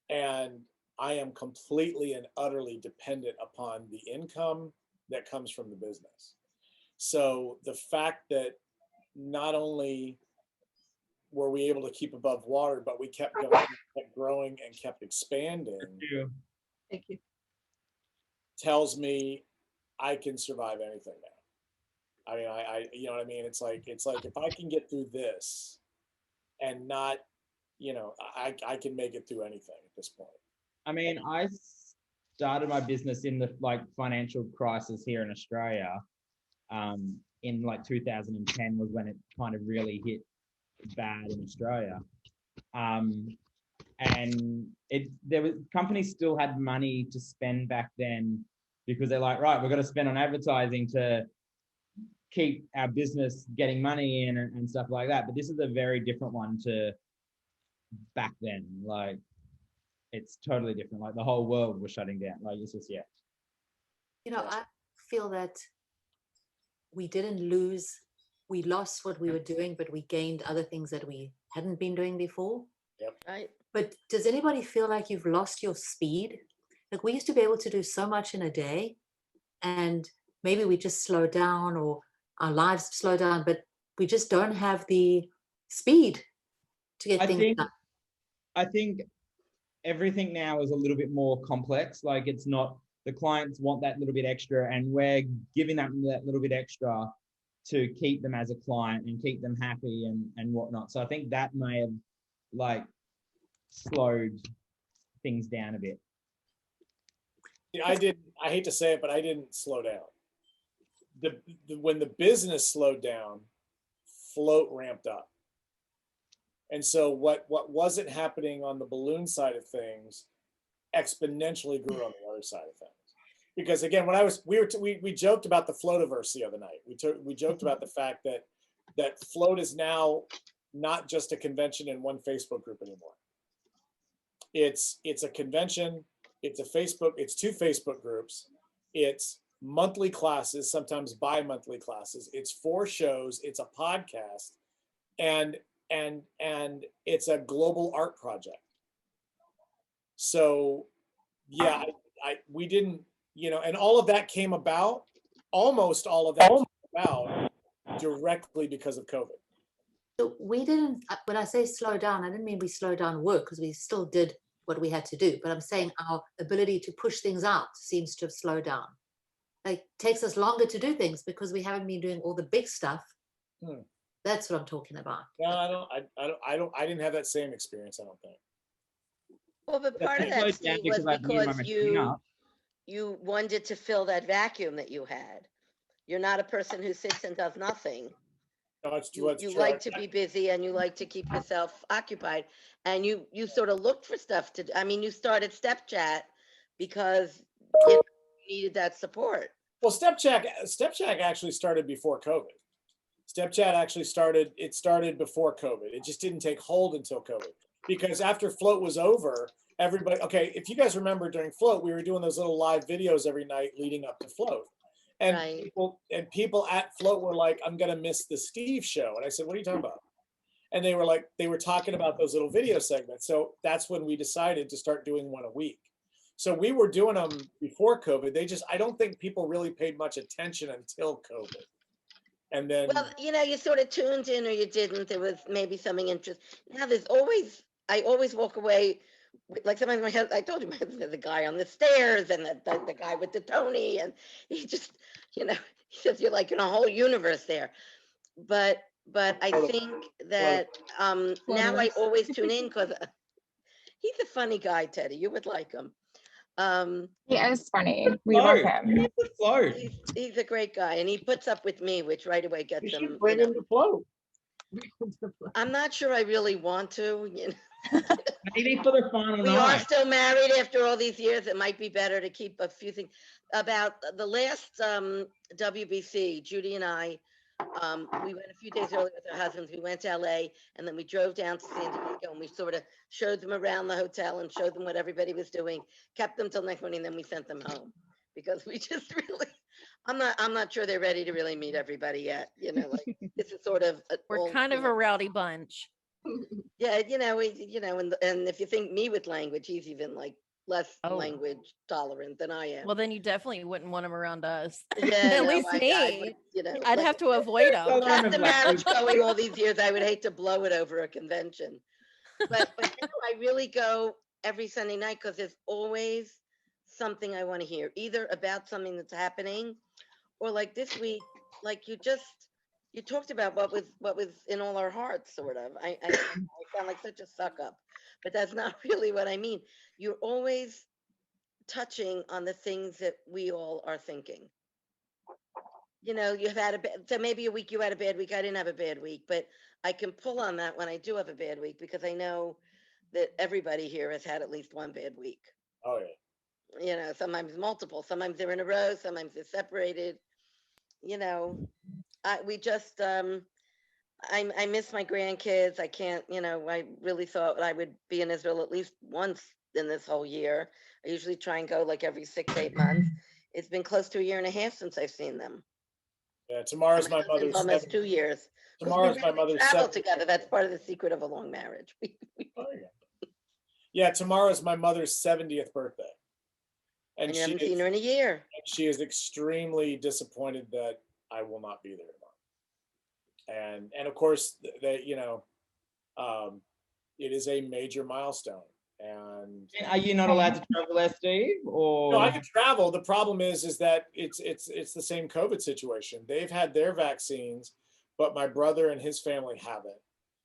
and I am completely and utterly dependent upon the income that comes from the business. So the fact that not only were we able to keep above water, but we kept going, kept growing, and kept expanding, Thank you. tells me I can survive anything now. I mean, you know what I mean? It's like if I can get through this and not, you know, I can make it through anything at this point. I mean, I started my business in the like financial crisis here in Australia. In like 2010 was when it kind of really hit bad in Australia. And there was companies still had money to spend back then because they're like, right, we're going to spend on advertising to keep our business getting money in and stuff like that. But this is a very different one to back then. Like, it's totally different. Like the whole world was shutting down. Like it's just, yeah. You know, I feel that we lost what we were doing, but we gained other things that we hadn't been doing before. Yep. Right. But does anybody feel like you've lost your speed? Like we used to be able to do so much in a day, and maybe we just slow down, or our lives slow down, but we just don't have the speed to get things done. I think everything now is a little bit more complex. Like it's not, the clients want that little bit extra, and we're giving them that little bit extra to keep them as a client and keep them happy and whatnot. So I think that may have like slowed things down a bit. I hate to say it, but I didn't slow down. When the business slowed down, float ramped up. And so what wasn't happening on the balloon side of things exponentially grew on the other side of things. Because again, when we joked about the floativerse the other night. We joked about the fact that float is now not just a convention in one Facebook group anymore. It's a convention, it's two Facebook groups, it's monthly classes, sometimes bi-monthly classes, it's 4 shows, it's a podcast, and it's a global art project. So yeah, we didn't, you know, and all of that came about, almost all of that came about directly because of COVID. So we didn't, when I say slow down, I didn't mean we slowed down work because we still did what we had to do. But I'm saying our ability to push things out seems to have slowed down. Like takes us longer to do things because we haven't been doing all the big stuff. That's what I'm talking about. No, I didn't have that same experience, I don't think. Well, but That's part of slowed that, down Steve, was because I've moved my because machine up. you wanted to fill that vacuum that you had. You're not a person who sits and does nothing. No, it's You true. like to be busy and you like to keep yourself occupied. And you sort of looked for stuff to do. I mean, you started Step Chat because you needed that support. Well, Step Chat actually started before COVID. Step Chat actually started before COVID. It just didn't take hold until COVID. Because after Float was over, everybody, okay, if you guys remember during Float, we were doing those little live videos every night leading up to Float. And people at Float were like, I'm gonna miss the Steve show. And I said, what are you talking about? And they were talking about those little video segments. So that's when we decided to start doing one a week. So we were doing them before COVID. I don't think people really paid much attention until COVID. And then, well, you sort of tuned in or you didn't. There was maybe something interesting. Now I always walk away, like sometimes my husband, I told you, there's a guy on the stairs and the guy with the Tony, and he just, he says you're like in a whole universe there. But I think that now I always tune in because he's a funny guy, Teddy. You would like him. He is funny. We love him. He's a great guy, and he puts up with me, which right away gets him. Bring him to Float. I'm not sure I really want to. Maybe for the final We night. are still married after all these years. It might be better to keep a few things. About the last WBC, Judy and I, we went a few days earlier with our husbands. We went to LA and then we drove down to San Diego and we sort of showed them around the hotel and showed them what everybody was doing, kept them till next morning, and then we sent them home because we just really, I'm not sure they're ready to really meet everybody yet. Like this is sort of We're kind of a rowdy bunch. Yeah, and if you think me with language, he's even like less language tolerant than I am. Well, then you definitely wouldn't want them around us. Yeah, At no, least me. I would, I'd like, have to avoid them. Got the marriage going all these years. I would hate to blow it over a convention. But now I really go every Sunday night because there's always something I want to hear, either about something that's happening, or like this week, like you talked about what was in all our hearts, sort of. I sound like such a suck up, but that's not really what I mean. You're always touching on the things that we all are thinking. You've had so maybe a week you had a bad week. I didn't have a bad week, but I can pull on that when I do have a bad week because I know that everybody here has had at least one bad week. Oh yeah. Sometimes multiple. Sometimes they're in a row. Sometimes they're separated. We just I miss my grandkids. I can't, I really thought I would be in Israel at least once in this whole year. I usually try and go like every 6 to 8 months. It's been close to a year and a half since I've seen them. Yeah, tomorrow's my mother's almost 2 years. Tomorrow's my mother's travel 70th. together. That's part of the secret of a long marriage. Yeah, tomorrow's my mother's 70th birthday. And you haven't seen her in a year. And she is extremely disappointed that I will not be there tomorrow. And of course, it is a major milestone. And are you not allowed to travel there, Steve? Or no, I can travel. The problem is that it's the same COVID situation. They've had their vaccines, but my brother and his family haven't.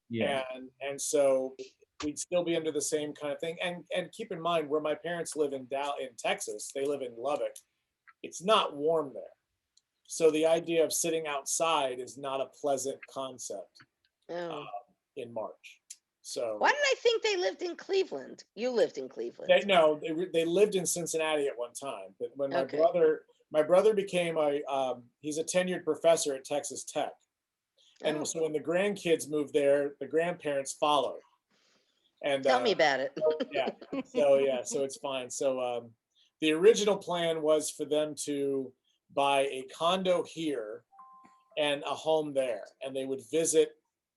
Yeah. And so we'd still be under the same kind of thing. And keep in mind, where my parents live in Texas, they live in Lubbock. It's not warm there. So the idea of sitting outside is not a pleasant concept in March. So why did I think they lived in Cleveland? You lived in Cleveland. They lived in Cincinnati at one time. But when my brother became he's a tenured professor at Texas Tech. And so when the grandkids moved there, the grandparents followed. And tell me about it. So it's fine. So the original plan was for them to buy a condo here and a home there, and they would visit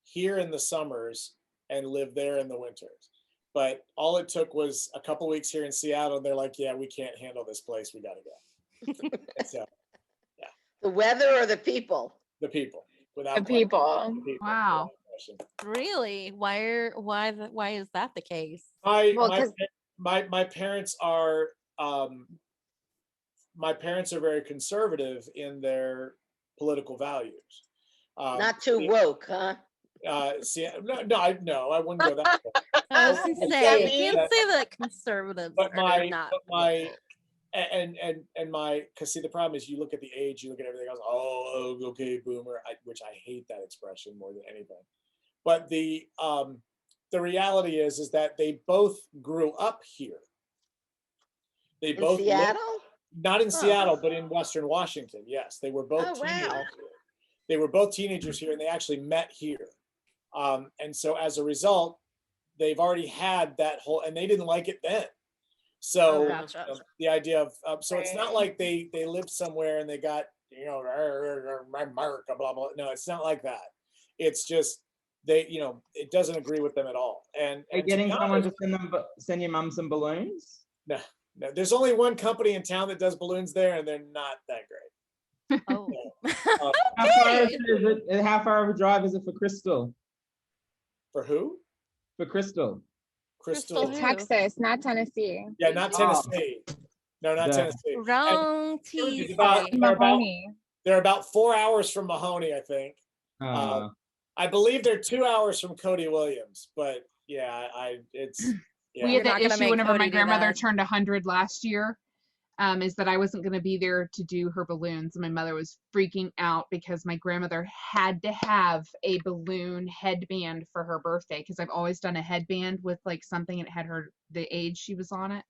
here in the summers and live there in the winters. But all it took was a couple weeks here in Seattle, and they're like, yeah, we can't handle this place, we gotta go. So the weather or the people? The people. Wow. question. Really? Why is that the case? My parents are very conservative in their political values. Not too woke, huh? See, no, I wouldn't go that far. I was gonna I'd say, say you can't say that conservatives But are not. because see, the problem is you look at the age, you look at everything else. Oh, okay, boomer, which I hate that expression more than anything. But the reality is that they both grew up here. They In both Seattle? not in Oh. Seattle, but in Western Washington. Yes, they were both Oh, teenagers wow. here. They were both teenagers here, and they actually met here. And so as a result, they've already had that whole, and they didn't like it then. So Gotcha. the idea of, so it's not like they lived somewhere and they got, America, blah, blah. No, it's not like that. It's just, it doesn't agree with them at all. And getting someone to send your mum some balloons? No, there's only one company in town that does balloons there, and they're not that great. Oh. How far of a drive is it for Crystal? For who? For Crystal. Crystal. Texas, not Tennessee. Yeah, not Tennessee. No, not Tennessee. Wrong They're about 4 hours from Mahoney, I think. I believe they're 2 hours from Cody Williams, but yeah, We had that issue whenever my grandmother turned 100 last year, is that I wasn't going to be there to do her balloons. And my mother was freaking out because my grandmother had to have a balloon headband for her birthday, because I've always done a headband with like something and it had the age she was on it.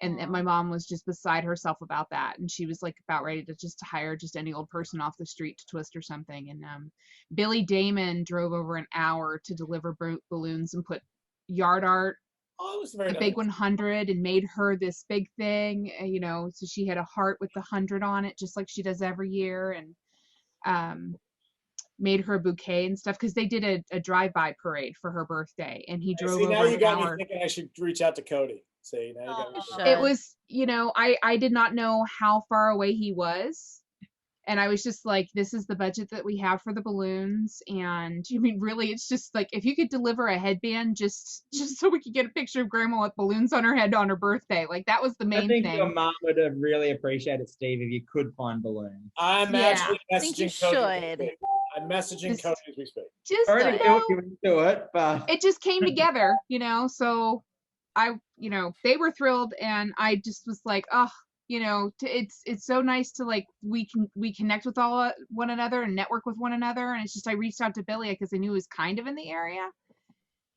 And my mom was just beside herself about that. And she was like about ready to just hire just any old person off the street to twist or something. And Billy Damon drove over an hour to deliver balloons and put yard art, the big 100, and made her this big thing, so she had a heart with the 100 on it, just like she does every year, and made her a bouquet and stuff, because they did a drive-by parade for her birthday, and he drove over now you an got hour. me thinking I should reach out to Cody. See, now you got me. It was, I did not know how far away he was. And I was just like, this is the budget that we have for the balloons. And I mean, really, it's just like, if you could deliver a headband just so we could get a picture of grandma with balloons on her head on her birthday. Like, that was the main thing. I think your mom would have really appreciated, Steve, if you could find balloons. I'm actually I think you messaging Cody. should. I'm messaging Cody as we speak. Just, Already do it, but it just came together, so they were thrilled, and I just was like, oh, it's so nice to like we connect with one another and network with one another. And it's just, I reached out to Billy because I knew he was kind of in the area.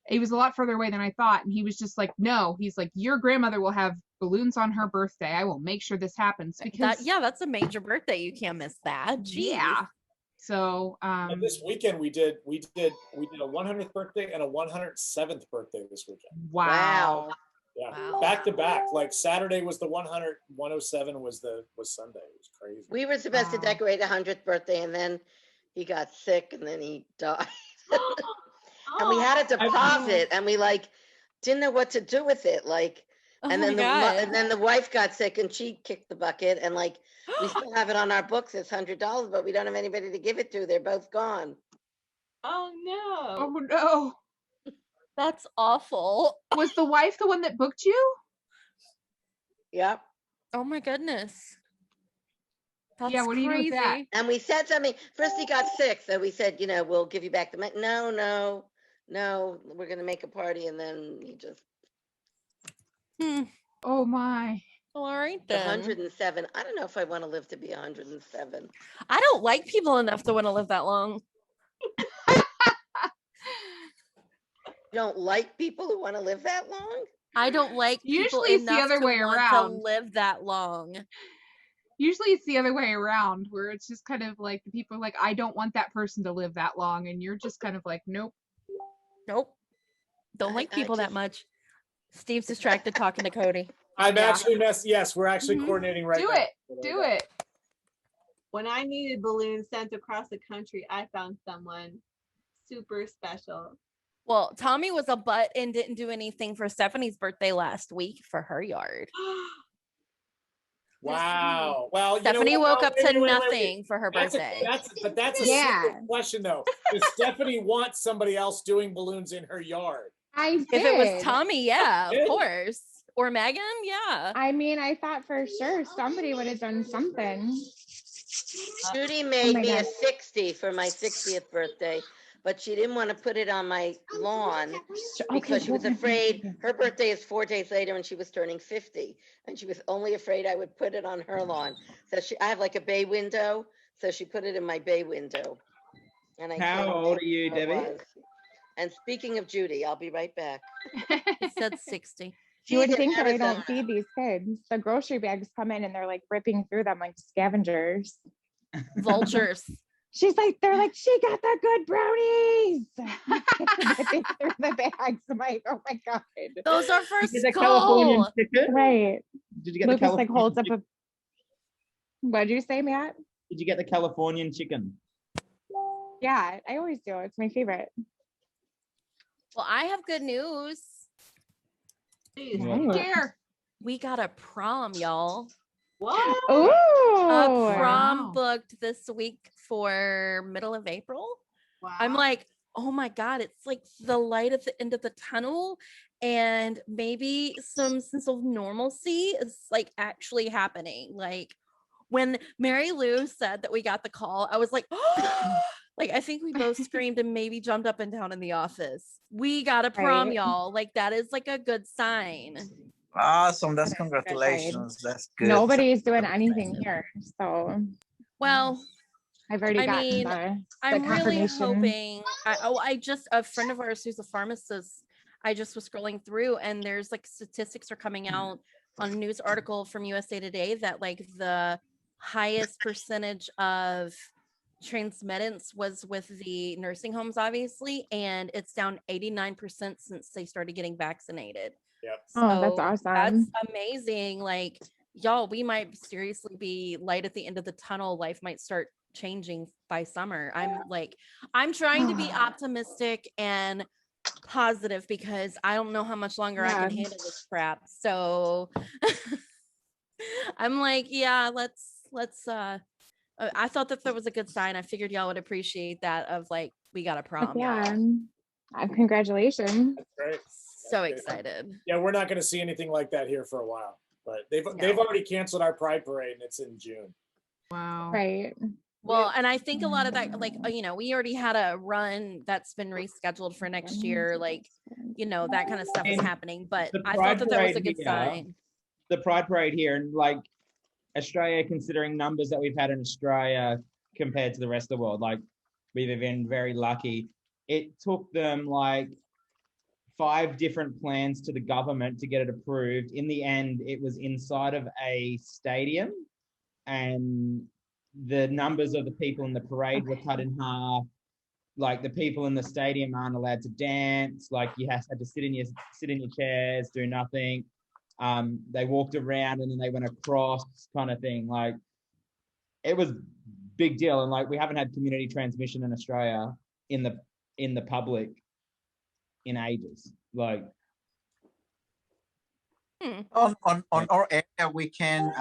He was a lot further away than I thought, and he was just like, no, he's like, your grandmother will have balloons on her birthday. I will make sure this happens, because that's a major birthday. You can't miss that. Jeez. Yeah. So and this weekend we did a 100th birthday and a 107th birthday this weekend. Wow. Yeah, back to back. Like Saturday was the 100, 107 was Sunday. It was crazy. We were supposed to decorate 100th birthday, and then he got sick, and then he died. And we had a deposit, and we didn't know what to do with it. And then the wife got sick, and she kicked the bucket, and we still have it on our books. It's $100, but we don't have anybody to give it to. They're both gone. Oh no. Oh no. That's awful. Was the wife the one that booked you? Yep. Oh my goodness. That's what do you do with that? And we said something. First he got sick, so we said, we'll give you back the money. No, we're gonna make a party, and then he just. Oh my. All right then. 107. I don't know if I want to live to be 107. I don't like people enough to want to live that long. You don't like people who want to live that long? I don't like people Usually it's the enough other to way want around. to live that long. Usually it's the other way around, where it's just kind of like the people are like, I don't want that person to live that long, and you're just kind of like, nope. Don't like people that much. Steve's distracted talking to Cody. I'm actually yes, we're actually coordinating right now. Do it. When I needed balloons sent across the country, I found someone super special. Well, Tommy was a butt and didn't do anything for Stephanie's birthday last week for her yard. Wow. Well, you know Stephanie what? woke No, up wait, to wait, wait, wait, wait. nothing for her birthday. That's a Yeah. simple question though. Does Stephanie want somebody else doing balloons in her yard? I did. If it was Tommy, yeah, Really? of course. Or Megan, yeah. I mean, I thought for sure somebody would have done something. Judy made my me a God. 60 for my 60th birthday, but she didn't want to put it on my lawn because she was afraid her birthday is 4 days later and she was turning 50. And she was only afraid I would put it on her lawn. So I have like a bay window. So she put it in my bay window. And I How can't old are imagine you, what it Debbie? was. And speaking of Judy, I'll be right back. He said 60. You would She's in think that I Arizona. don't feed these kids. The grocery bags come in and they're like ripping through them like scavengers. Vultures. She's like, they're like, she got the good brownies. Ripping through the bags. I'm like, oh my God. Those are for Did you get the Californian school. chicken? Right. Did you get the Lucas like Californian holds up chicken? a. What'd you say, Matt? Did you get the Californian chicken? Yeah, I always do. It's my favorite. Well, I have good news. Nice. Share. We got a prom, y'all. What? Ooh. A prom Wow. booked this week for middle of April. Wow. I'm like, oh my God, it's like the light at the end of the tunnel, and maybe some sense of normalcy is like actually happening. Like when Mary Lou said that we got the call, I was like, oh, like I think we both screamed and maybe jumped up and down in the office. We got a prom, Right. y'all. Like that is like a good sign. Awesome. That's That's good, congratulations. That's good. Nobody's doing anything here. So Well, I've already I gotten mean, the I'm really confirmation. hoping. I just a friend of ours who's a pharmacist. I just was scrolling through, and there's like statistics are coming out on a news article from USA Today that like the highest percentage of transmittance was with the nursing homes, obviously, and it's down 89% since they started getting vaccinated. Yep. Oh, that's So awesome. that's amazing. Like, y'all, we might seriously be light at the end of the tunnel. Life might start changing by summer. I'm trying to be optimistic and positive because I don't know how much longer I can Yeah. handle this crap. So I'm like, yeah, let's I thought that was a good sign. I figured y'all would appreciate that of like we got a Heck prom. yeah. Y'all. Congratulations. That's great. So That's good. excited. Yeah, we're not going to see anything like that here for a while. But they've No. already canceled our Pride Parade, and it's in June. Wow. Right. Well, and I think a lot of that, like, you know, we already had a run that's been rescheduled for next year. Like, you know, that kind of stuff is And happening. But the I Pride thought that was a Parade good here, sign. The Pride Parade here, and like Australia, considering numbers that we've had in Australia compared to the rest of the world, like we've been very lucky. It took them like 5 different plans to the government to get it approved. In the end, it was inside of a stadium, and the numbers of the people in the parade were cut in half. Like the people in the stadium aren't allowed to dance. Like you had to sit in your chairs, do nothing. They walked around and then they went across, kind of thing. Like it was big deal, and like we haven't had community transmission in Australia in the public in ages. Like On our area, we can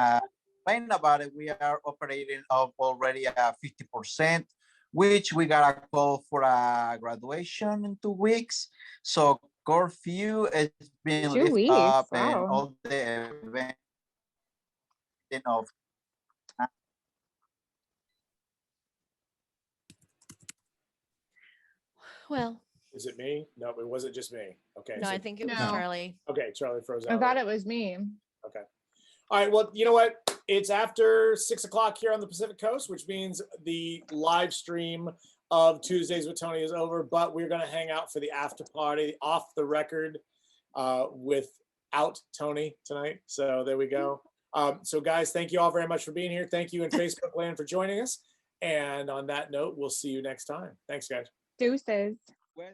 complain about it. We are operating of already 50%, which we got a call for a graduation in 2 weeks. So curfew has been 2 lifted weeks. up, and Wow. all the events of Well, Is it me? No, it wasn't just me. Okay. no, so- I think it was No. Charlie. Okay, Charlie froze out. I thought it was me. Okay. All right. Well, you know what? It's after 6 o'clock here on the Pacific Coast, which means the live stream of Tuesdays with Tony is over, but we're going to hang out for the after party off the record without Tony tonight. So there we go. So guys, thank you all very much for being here. Thank you in Facebook land for joining us. And on that note, we'll see you next time. Thanks, guys. Deuces. Well,